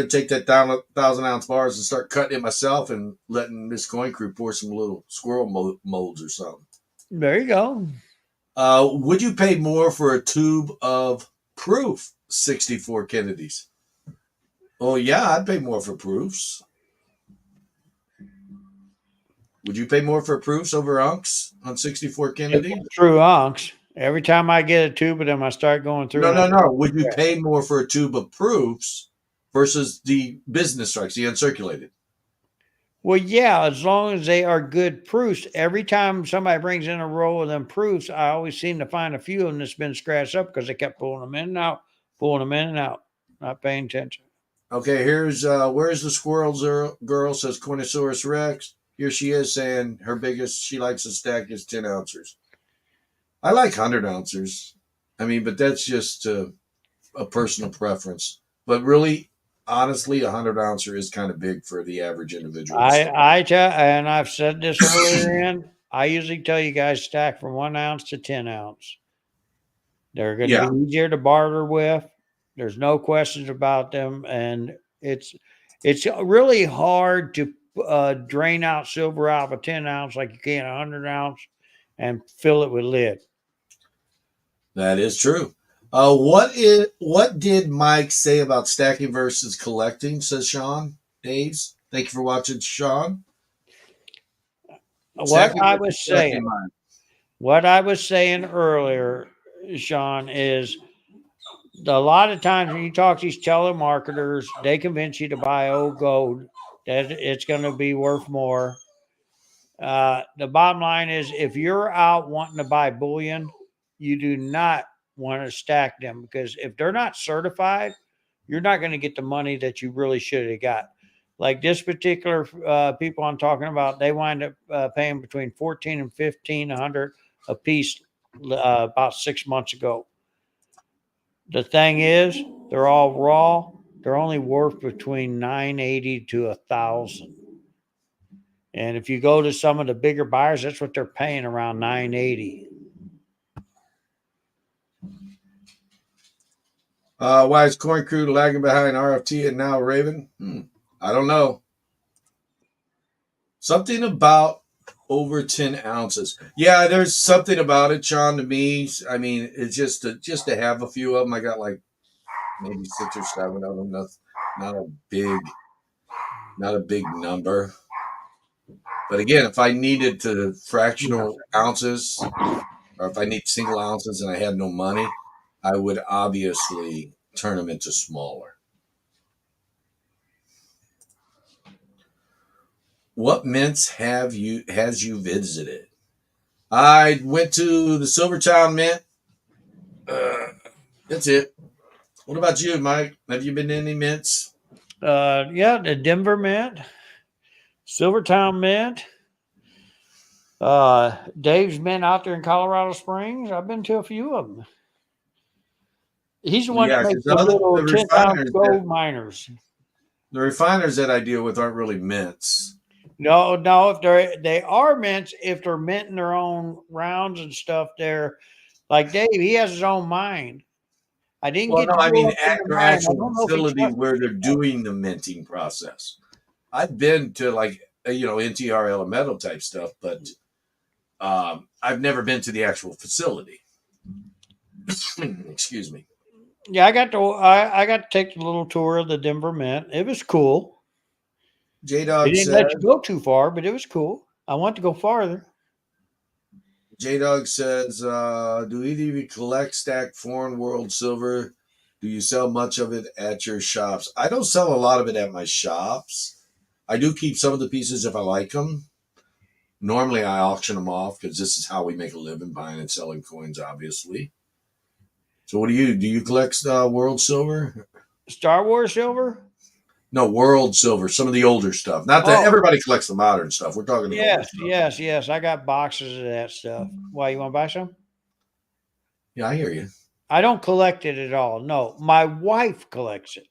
take that 1,000-ounce bars and start cutting it myself and letting Miss Coin Crew pour some little squirrel molds or something. There you go. Would you pay more for a tube of proof 64 Kennedys? Oh, yeah, I'd pay more for proofs. Would you pay more for proofs over unks on 64 Kennedy? True unks. Every time I get a tube of them, I start going through. No. Would you pay more for a tube of proofs versus the business strikes, the uncirculated? Well, yeah, as long as they are good proofs. Every time somebody brings in a roll of them proofs, I always seem to find a few of them that's been scratched up because they kept pulling them in and out, not paying attention. Okay, here's Where's the Squirrels Girl, says Coinosaurus Rex. here she is saying her biggest she likes to stack is 10 ounces. I like 100 ounces. I mean, but that's just a personal preference. But really, honestly, 100 ouncer is kind of big for the average individual. I tell, and I've said this earlier in, I usually tell you guys stack from 1 ounce to 10 ounce. They're going to Yeah. be easier to barter with. There's no questions about them, and it's really hard to drain out silver out of a 10 ounce like you can a 100 ounce and fill it with lead. That is true. What did Mike say about stacking versus collecting? Says Sean Daves. Thank you for watching, Sean. What Stacking I versus was collecting, saying, Mike. what I was saying earlier, Sean, is a lot of times when you talk to these telemarketers, they convince you to buy old gold, that it's going to be worth more. The bottom line is if you're out wanting to buy bullion, you do not want to stack them, because if they're not certified, you're not going to get the money that you really should have got. Like this particular people I'm talking about, they wind up paying between 14 and 1500 a piece about 6 months ago. The thing is, they're all raw. They're only worth between 980 to 1,000. And if you go to some of the bigger buyers, that's what they're paying, around 980. Why is Coin Crew lagging behind RFT and now Raven? I don't know. Something about over 10 ounces. Yeah, there's something about it, Sean, to me. I mean, it's just to have a few of them. I got like maybe 6 or 7 of them. That's not a big number. But again, if I needed to fractional ounces, or if I need single ounces and I had no money, I would obviously turn them into smaller. What mints has you visited? I went to the Silvertown Mint. That's it. What about you, Mike? Have you been to any mints? Yeah, the Denver Mint, Silvertown Mint, Dave's Mint out there in Colorado Springs. I've been to a few of them. He's the one Yeah, that makes because the little the 10-ounce gold miners. the refiners that I deal with aren't really mints. No, if they are mints, if they're minting their own rounds and stuff, there, like Dave, he has his own mine. I didn't Well, get no, to I go mean up in at the their mine. I actual don't know if he facility trusts where they're it. doing the minting process. I've been to like NTR elemental type stuff, but I've never been to the actual facility. Excuse me. Yeah, I got to take the little tour of the Denver Mint. It was cool. J They Dog didn't says. let you go too far, but it was cool. I want to go farther. J Dog says, do either of you collect stacked foreign world silver? Do you sell much of it at your shops? I don't sell a lot of it at my shops. I do keep some of the pieces if I like them. Normally, I auction them off because this is how we make a living, buying and selling coins, obviously. So, what do? You collect world silver? Star Wars silver? No, world silver. Some of the older stuff. Not that Oh, everybody collects the modern stuff. We're talking the older stuff. yes. I got boxes of that stuff. Why, you want to buy some? Yeah, I hear you. I don't collect it at all. No, my wife collects it.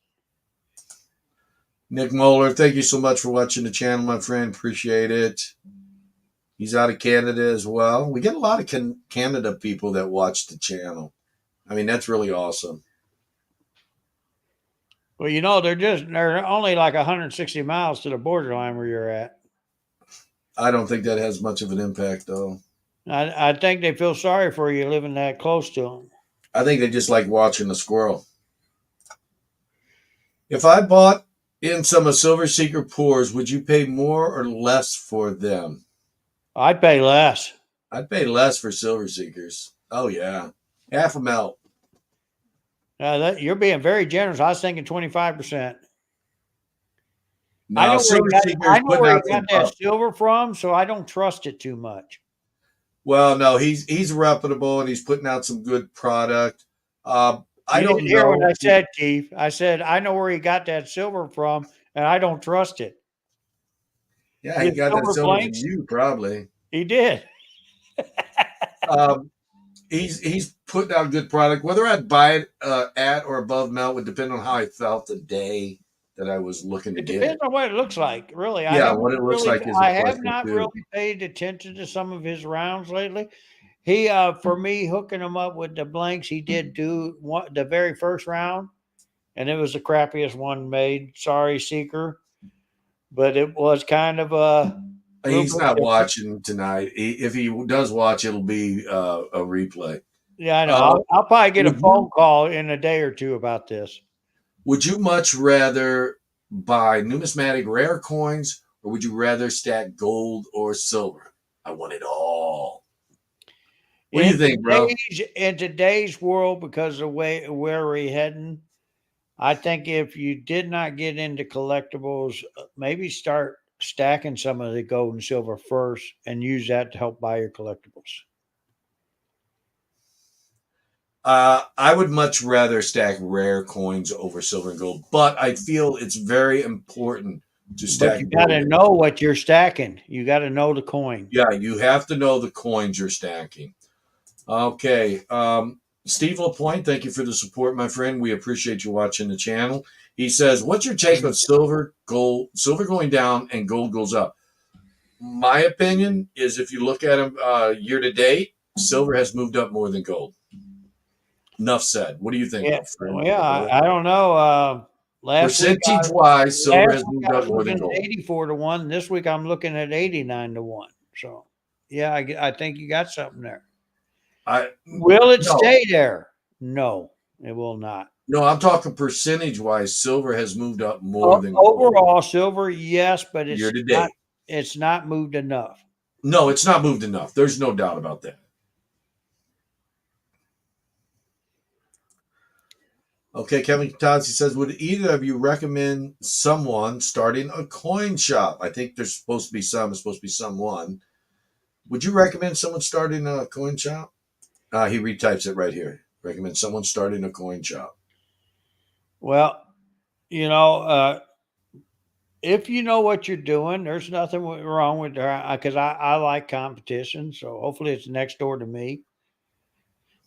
Nick Moeller, thank you so much for watching the channel, my friend. Appreciate it. He's out of Canada as well. We get a lot of Canada people that watch the channel. I mean, that's really awesome. Well, they're only like 160 miles to the borderline where you're at. I don't think that has much of an impact, though. I think they feel sorry for you living that close to them. I think they just like watching the squirrel. If I bought in some of Silver Secret pours, would you pay more or less for them? I'd pay less. I'd pay less for Silver Seekers. Oh, yeah. Half a melt. You're being very generous. I was thinking 25%. No, I know Silver Seekers putting where he out some got that silver from, so I don't trust it too much. Well, no, he's reputable and he's putting out some good product. I You don't didn't hear what know. I said, Keith. I said I know where he got that silver from, and I don't trust it. Yeah, he His got that silver silver from blanks. you, probably. He did. Um, he's putting out good product. Whether I'd buy it at or above melt would depend on how I felt the day that I was looking to It get depends it. on what it looks like, really. Yeah, what it looks like is a I have question not too. really paid attention to some of his rounds lately. He, for me, hooking him up with the blanks, he did do one, the very first round, and it was the crappiest one made. Sorry, Seeker, but it was kind of a little He's bit not different. watching tonight. If he does watch, it'll be a replay. Yeah, I know. Uh, I'll probably get a would phone you call in a day or two about this. would you much rather buy numismatic rare coins, or would you rather stack gold or silver? I want it all. What do you think, bro? In today's world, because of the way where we're heading, I think if you did not get into collectibles, maybe start stacking some of the gold and silver first and use that to help buy your collectibles. I would much rather stack rare coins over silver and gold, but I feel it's very important to But stack you got gold. to know what you're stacking. You got to know the coin. Yeah, you have to know the coins you're stacking. Okay. Steve LaPointe, thank you for the support, my friend. We appreciate you watching the channel. He says, what's your take on silver going down and gold goes up? My opinion is if you look at them year to date, silver has moved up more than gold. Enough said. What do you think, Yeah, my friend, well, yeah. my brother? I don't know. Percentage wise, silver Last has week moved I up was more than looking at gold. 84 to 1. This week I'm looking at 89 to 1. So, yeah, I think you got something there. I Will it no, stay there? No, it will not. no, I'm talking percentage wise. Silver has moved up more than gold Overall, silver, yes, but year to date. it's not moved enough. No, it's not moved enough. There's no doubt about that. Okay, Kevin Todds, he says, would either of you recommend someone starting a coin shop? I think there's supposed to be some, it's supposed to be someone. Would you recommend someone starting a coin shop? He retypes it right here. Recommend someone starting a coin shop. Well, you know, if you know what you're doing, there's nothing wrong with that because I like competition. So hopefully it's next door to me.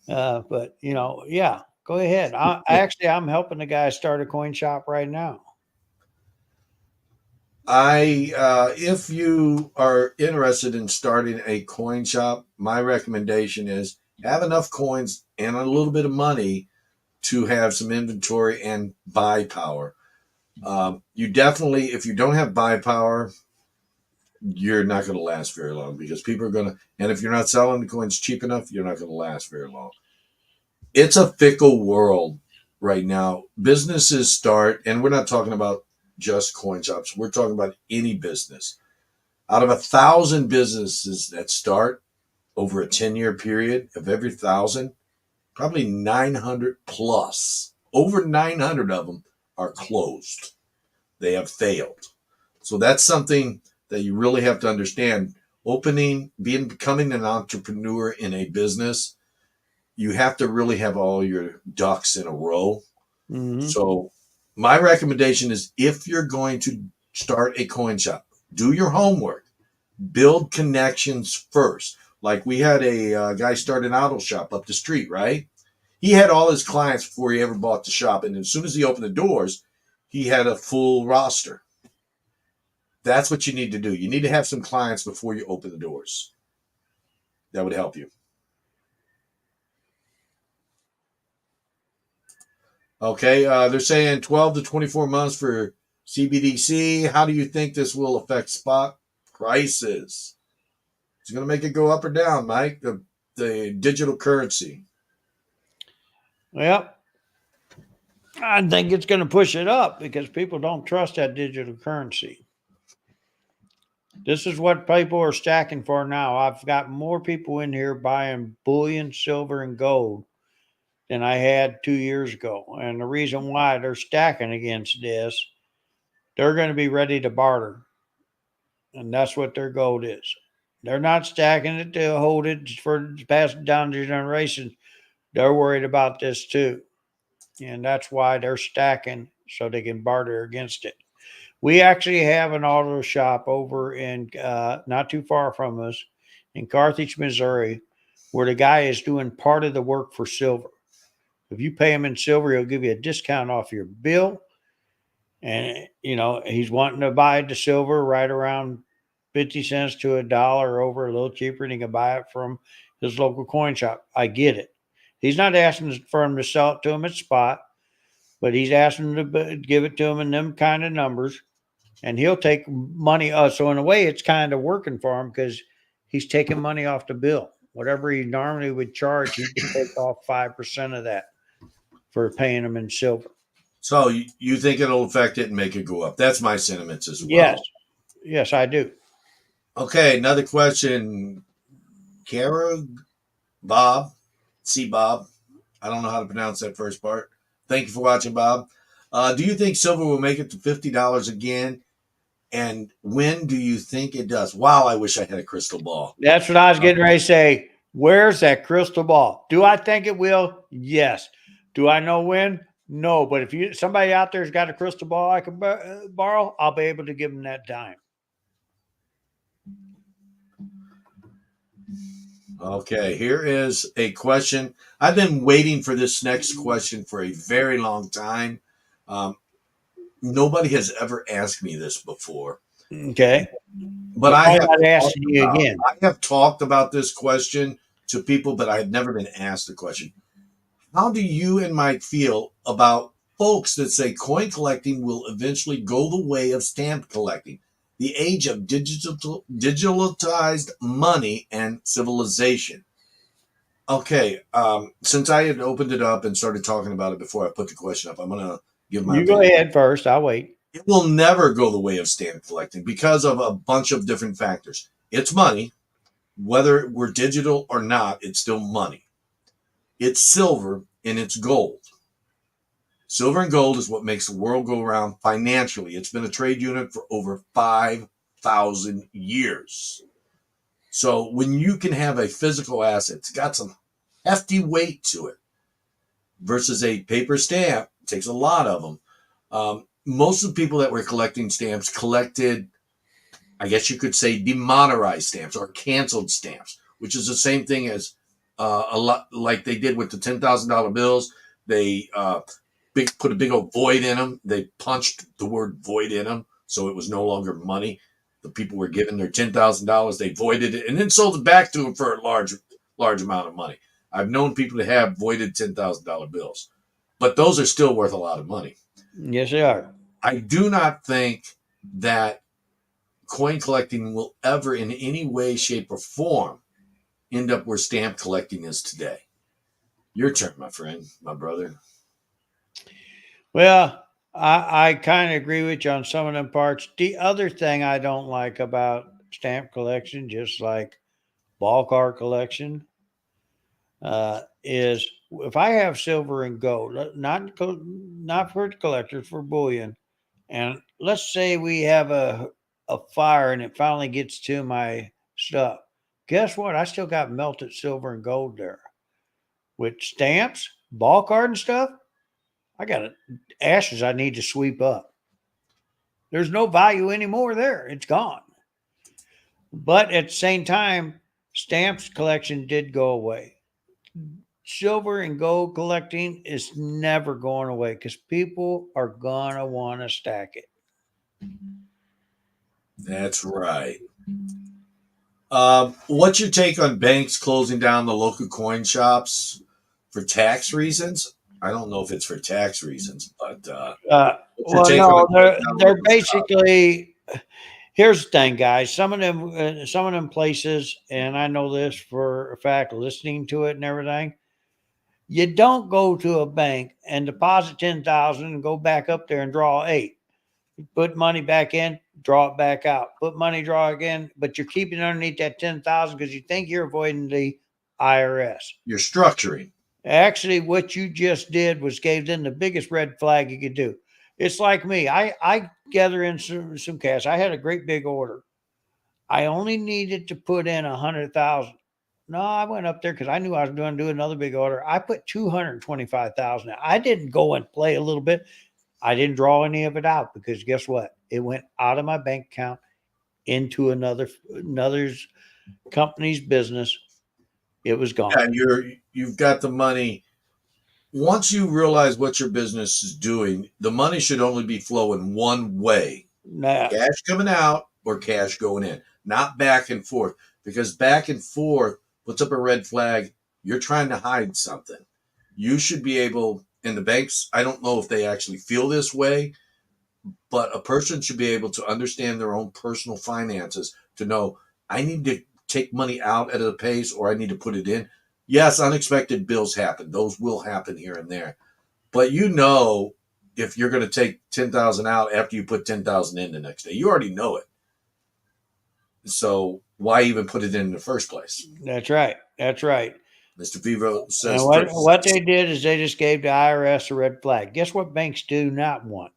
But you know, yeah, go ahead. I'm helping the guy start a coin shop right now. If you are interested in starting a coin shop, my recommendation is have enough coins and a little bit of money to have some inventory and buy power. You definitely, if you don't have buy power, you're not going to last very long because people are going to, and if you're not selling the coins cheap enough, you're not going to last very long. It's a fickle world right now. Businesses start, and we're not talking about just coin shops. We're talking about any business. Out of 1,000 businesses that start over a 10-year period, of every 1,000, probably 900 plus, over 900 of them are closed. They have failed. So that's something that you really have to understand. Becoming an entrepreneur in a business, you have to really have all your ducks in a row. Mm-hmm. So my recommendation is if you're going to start a coin shop, do your homework, build connections first. Like we had a guy start an auto shop up the street, right? He had all his clients before he ever bought the shop. And as soon as he opened the doors, he had a full roster. That's what you need to do. You need to have some clients before you open the doors. That would help you. Okay, they're saying 12 to 24 months for CBDC. How do you think this will affect spot prices? It's going to make it go up or down, Mike, the digital currency. Well, I think it's going to push it up because people don't trust that digital currency. This is what people are stacking for now. I've got more people in here buying bullion, silver, and gold than I had 2 years ago. And the reason why they're stacking against this, they're going to be ready to barter. And that's what their goal is. They're not stacking it to hold it for pass it down to generations. They're worried about this too. And that's why they're stacking so they can barter against it. We actually have an auto shop over in not too far from us in Carthage, Missouri, where the guy is doing part of the work for silver. If you pay him in silver, he'll give you a discount off your bill. And, he's wanting to buy the silver right around 50 cents to $1 over, a little cheaper, and he can buy it from his local coin shop. I get it. He's not asking for him to sell it to him at spot, but he's asking to give it to him in them kind of numbers, and he'll take money. So in a way, it's kind of working for him because he's taking money off the bill. Whatever he normally would charge, he can take off 5% of that for paying him in silver. So you think it'll affect it and make it go up? That's my sentiments as well. Yes, I do. Okay, another question. Kara, Bob, Bob. I don't know how to pronounce that first part. Thank you for watching, Bob. Do you think silver will make it to $50 again? And when do you think it does? Wow, I wish I had a crystal ball. That's what I was getting ready to say. Where's that crystal ball? Do I think it will? Yes. Do I know when? No. But if somebody out there's got a crystal ball I can borrow, I'll be able to give them that time. Okay, here is a question. I've been waiting for this next question for a very long time. Nobody has ever asked me this before. Okay. But I have talked about this question to people, but I have never been asked the question. How do you and Mike feel about folks that say coin collecting will eventually go the way of stamp collecting, the age of digitalized money and civilization? Okay, since I had opened it up and started talking about it before I put the question up, I'm going to give my opinion. Go ahead first. I'll wait. It will never go the way of stamp collecting because of a bunch of different factors. It's money. Whether we're digital or not, it's still money. It's silver and it's gold. Silver and gold is what makes the world go around financially. It's been a trade unit for over 5,000 years. So when you can have a physical asset, it's got some hefty weight to it versus a paper stamp, it takes a lot of them. Most of the people that were collecting stamps collected, I guess you could say, demonetized stamps or canceled stamps, which is the same thing as a lot like they did with the $10,000 bills. They put a big old void in them. They punched the word void in them, so it was no longer money. The people were given their $10,000. They voided it and then sold it back to them for a large amount of money. I've known people to have voided $10,000 bills, but those are still worth a lot of money. Yes, they are. I do not think that coin collecting will ever in any way, shape, or form end up where stamp collecting is today. Your turn, my friend, my brother. Well, I kind of agree with you on some of them parts. The other thing I don't like about stamp collection, just like ball card collection, is if I have silver and gold, not for collectors, for bullion, and let's say we have a fire and it finally gets to my stuff. Guess what? I still got melted silver and gold there. With stamps, ball card and stuff, I got ashes I need to sweep up. There's no value anymore there. It's gone. But at the same time, stamps collection did go away. Silver and gold collecting is never going away because people are going to want to stack it. That's right. What's your take on banks closing down the local coin shops for tax reasons? I don't know if it's for tax reasons, but they're basically. Here's the thing, guys. Some of them places, and I know this for a fact, listening to it and everything. You don't go to a bank and deposit 10,000 and go back up there and draw 8. You put money back in, draw it back out. Put money, draw again, but you're keeping it underneath that 10,000 because you think you're avoiding the IRS. You're structuring. Actually, what you just did was gave them the biggest red flag you could do. It's like me. I gather in some cash. I had a great big order. I only needed to put in 100,000. No, I went up there because I knew I was going to do another big order. I put 225,000. I didn't go and play a little bit. I didn't draw any of it out because guess what? It went out of my bank account into another's company's business. It was gone. And you've got the money. Once you realize what your business is doing, the money should only be flowing one way. Now, Cash coming out or cash going in, not back and forth. Because back and forth puts up a red flag. You're trying to hide something. You should be able, and the banks, I don't know if they actually feel this way, but a person should be able to understand their own personal finances to know I need to take money out at a pace or I need to put it in. Yes, unexpected bills happen. Those will happen here and there. But you know if you're going to take 10,000 out after you put 10,000 in the next day. You already know it. So why even put it in the first place? that's right. That's right. Mr. Vivo And says what they did is they just gave the IRS a red flag. Guess what banks do not want?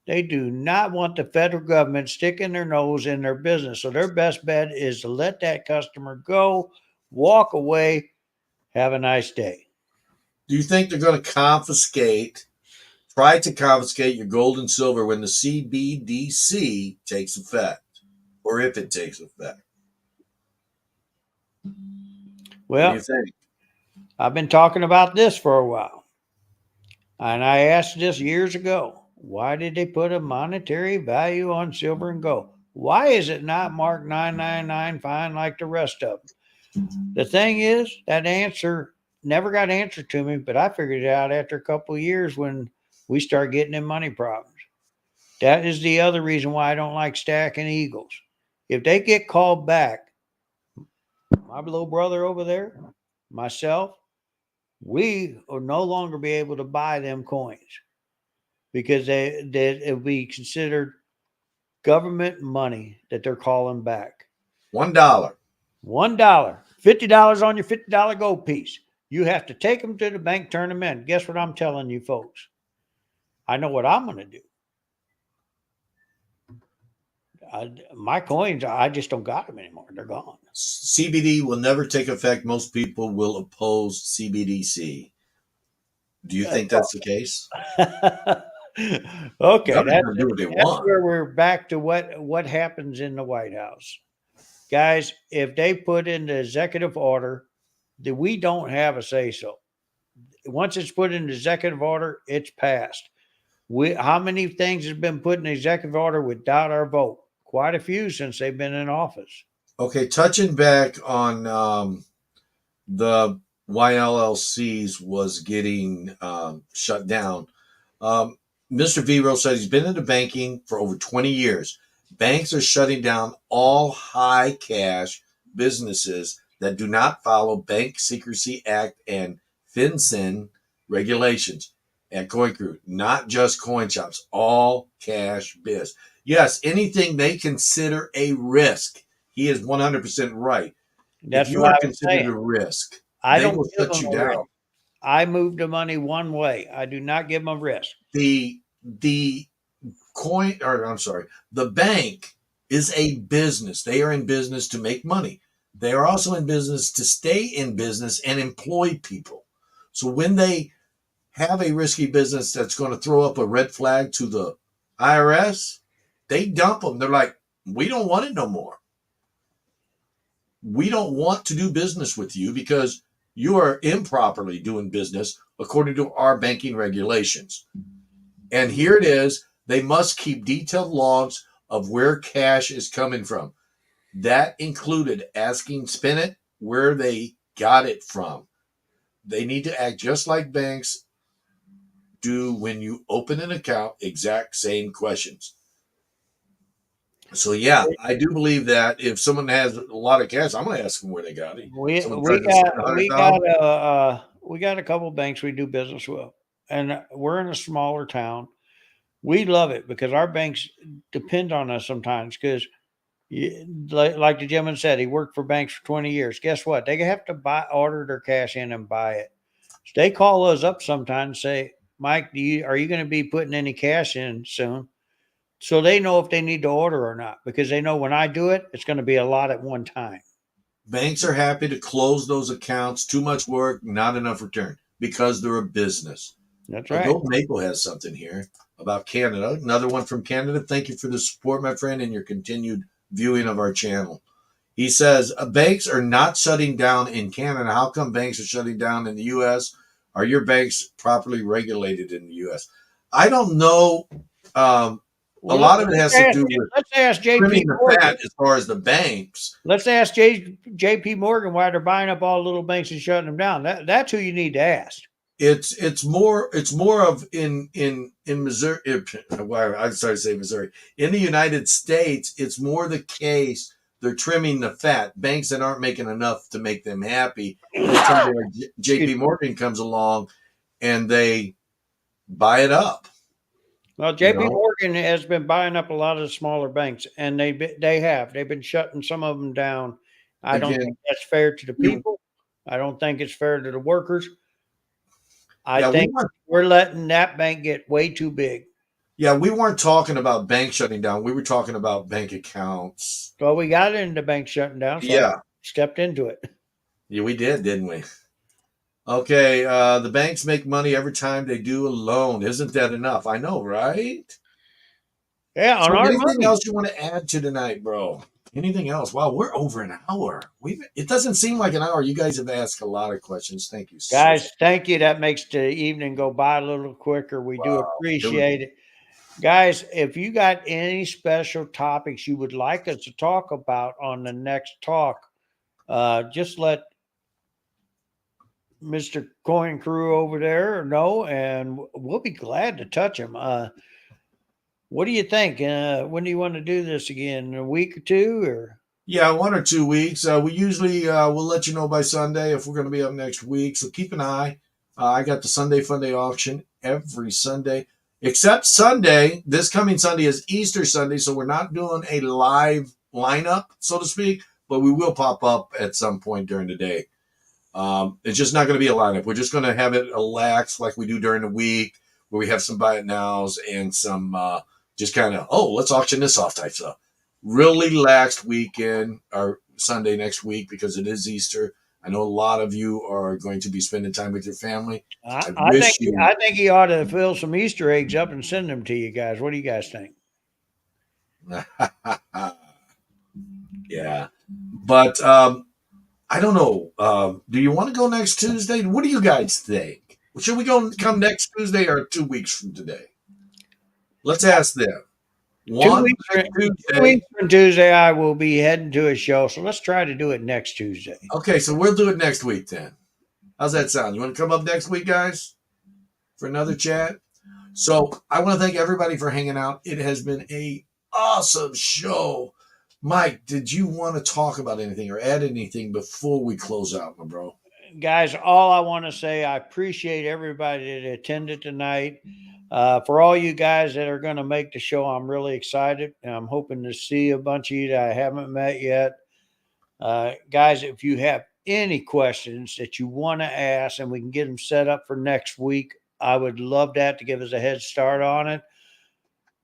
They do not want the federal government sticking their nose in their business. So their best bet is to let that customer go, walk away, have a nice day. do you think they're going to try to confiscate your gold and silver when the CBDC takes effect? Or if it takes effect? What do Well, you think? I've been talking about this for a while. And I asked this years ago. Why did they put a monetary value on silver and gold? Why is it not marked 999 fine like the rest of them? The thing is, that answer never got answered to me, but I figured it out after a couple of years when we start getting in money problems. That is the other reason why I don't like stacking eagles. If they get called back, my little brother over there, myself, we will no longer be able to buy them coins because it will be considered government money that they're calling back. $1. $1, $50 on your $50 gold piece. You have to take them to the bank, turn them in. Guess what I'm telling you folks? I know what I'm going to do. My coins, I just don't got them anymore. They're gone. CBD will never take effect. Most people will oppose CBDC. Do you think that's the case? Okay, Government's gonna do what they that's want. where we're back to what happens in the White House. Guys, if they put in the executive order that we don't have a say so. Once it's put in the executive order, it's passed. How many things has been put in the executive order without our vote? Quite a few since they've been in office. Okay, touching back on the YLLCs was getting shut down. Mr. Vero said he's been into banking for over 20 years. Banks are shutting down all high cash businesses that do not follow Bank Secrecy Act and FinCEN regulations at CoinCrew, not just coin shops, all cash biz. Yes, anything they consider a risk. He is 100% right. That's if you what are I was considered saying. a risk, I they don't will give shut them you a risk. down. I move the money one way. I do not give them a risk. The bank is a business. They are in business to make money. They are also in business to stay in business and employ people. So when they have a risky business that's going to throw up a red flag to the IRS, they dump them. They're like, we don't want it no more. We don't want to do business with you because you are improperly doing business according to our banking regulations. And here it is. They must keep detailed logs of where cash is coming from. That included asking Spinnet where they got it from. They need to act just like banks do when you open an account, exact same questions. So yeah, I do believe that if someone has a lot of cash, I'm going to ask them where they got it. We Someone we tried to spend got we 100,000. got we got a couple of banks we do business with, and we're in a smaller town. We love it because our banks depend on us sometimes. Because, like the gentleman said, he worked for banks for 20 years. Guess what? They have to order their cash in and buy it. So they call us up sometimes and say, "Mike, are you going to be putting any cash in soon?" So they know if they need to order or not, because they know when I do it, it's going to be a lot at one time. Banks are happy to close those accounts. Too much work, not enough return because they're a business. That's right. Adult Maple has something here. about Canada. Another one from Canada. Thank you for the support, my friend, and your continued viewing of our channel. He says, banks are not shutting down in Canada. How come banks are shutting down in the U.S.? Are your banks properly regulated in the U.S.? I don't know. A lot of it has to do with let's ask trimming JP the Morgan. fat as far as the banks. Let's ask JP Morgan why they're buying up all the little banks and shutting them down. That's who you need to ask. It's more of in Missouri. I'm sorry to say Missouri. In the United States, it's more the case they're trimming the fat. Banks that aren't making enough to make them happy. And then somebody like JP Morgan comes along and they buy it up. Well, JP Morgan has been buying up a lot of the smaller banks, and they've been shutting some of them down. I don't think that's fair to the people. I don't think it's fair to the workers. I think we're letting that bank get way too big. Yeah, we weren't talking about banks shutting down. We were talking about bank accounts. Well, we got into bank shutting down, so I stepped into it. Yeah, we did, didn't we? Okay, the banks make money every time they do a loan. Isn't that enough? I know, right? Yeah, on our anything money. else you want to add to tonight, bro? Anything else? Wow, we're over an hour. It doesn't seem like an hour. You guys have asked a lot of questions. Thank you, guys. Thank you. That makes the evening go by a little quicker. We do appreciate it. Guys, if you got any special topics you would like us to talk about on the next talk, just let Mr. Coin Crew over there know, and we'll be glad to touch him. What do you think? When do you want to do this again? A week or two, or? Yeah, 1 or 2 weeks. We usually we'll let you know by Sunday if we're going to be up next week. So keep an eye. I got the Sunday Funday auction every Sunday, except Sunday. This coming Sunday is Easter Sunday, so we're not doing a live lineup, so to speak, but we will pop up at some point during the day. It's just not going to be a lineup. We're just going to have it relaxed like we do during the week, where we have some buy it nows and some just kind of, let's auction this off type stuff. Really relaxed weekend or Sunday next week because it is Easter. I know a lot of you are going to be spending time with your family. I think he ought to fill some Easter eggs up and send them to you guys. What do you guys think? Yeah, but I don't know. Do you want to go next Tuesday? What do you guys think? Should we come next Tuesday or 2 weeks from today? Let's ask them. 2 weeks from Tuesday, I will be heading to a show, so let's try to do it next Tuesday. Okay, so we'll do it next week then. How's that sound? You want to come up next week, guys, for another chat? So I want to thank everybody for hanging out. It has been an awesome show. Mike, did you want to talk about anything or add anything before we close out, my bro? Guys, all I want to say, I appreciate everybody that attended tonight. For all you guys that are going to make the show, I'm really excited. And I'm hoping to see a bunch of you that I haven't met yet. Guys, if you have any questions that you want to ask and we can get them set up for next week, I would love that to give us a head start on it.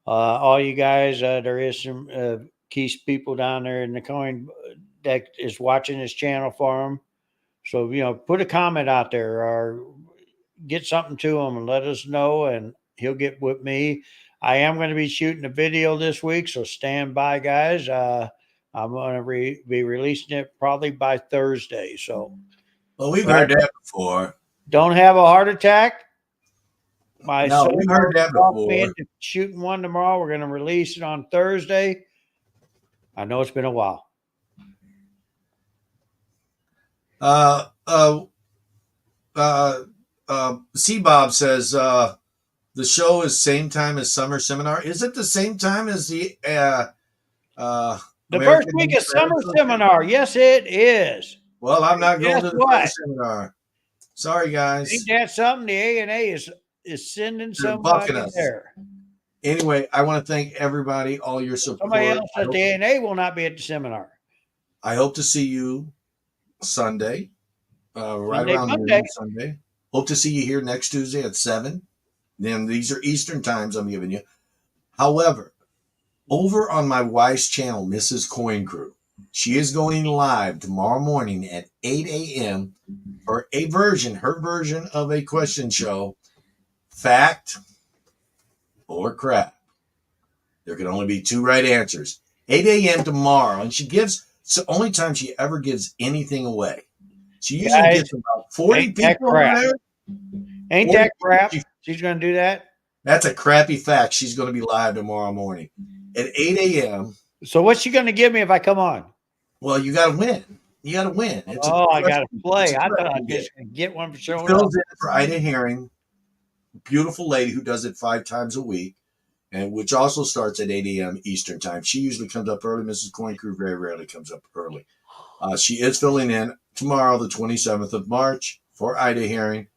All you guys, there is some key people down there in the coin that is watching this channel for them. So, put a comment out there or get something to him and let us know, and he'll get with me. I am going to be shooting a video this week, so stand by, guys. I'm going to be releasing it probably by Thursday. So, well, we've heard that before. Don't have a heart attack. No, we've heard that before. Shooting one tomorrow. We're going to release it on Thursday. I know it's been a while. C-Bob says the show is same time as summer seminar. Is it the same time as the first week of summer seminar? Yes, it is. Well, I'm not going to the summer seminar. Sorry, guys. Ain't that something? The A&A is sending somebody there. Anyway, I want to thank everybody, all your support. Somebody else at the A&A will not be at the seminar. I hope to see you Sunday, right around noon Sunday. Hope to see you here next Tuesday at 7. Then these are Eastern times I'm giving you. However, over on my wife's channel, Mrs. Coin Crew, she is going live tomorrow morning at 8 a.m. for her version of a question show. Fact or crap. There can only be 2 right answers. 8 a.m. tomorrow, and it's the only time she ever gives anything away. She usually Guys, gets about 40 ain't that people over crap? there. Ain't 40 that crap? people. She's going to do that? That's a crappy fact. She's going to be live tomorrow morning at 8 a.m. So what's she going to give me if I come on? Well, you got to win. You got to win. It's I got to play. it's a I thought I question was just going to get one for showing up. fills in for Ida Herring, beautiful lady who does it 5 times a week, and which also starts at 8 a.m. Eastern time. She usually comes up early. Mrs. Coin Crew very rarely comes up early. She is filling in tomorrow, the 27th of March, for Ida Herring.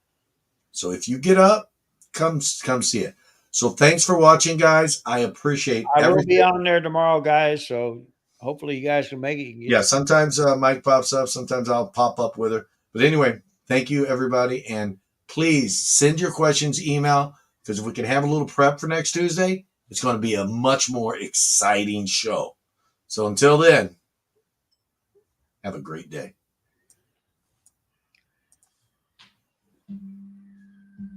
So if you get up, come see it. So thanks for watching, guys. I appreciate I will everything. be on there tomorrow, guys. So hopefully you guys can make it. Yeah, sometimes Mike pops up. Sometimes I'll pop up with her. But anyway, thank you, everybody. And please send your questions email, because if we can have a little prep for next Tuesday, it's going to be a much more exciting show. So until then, have a great day.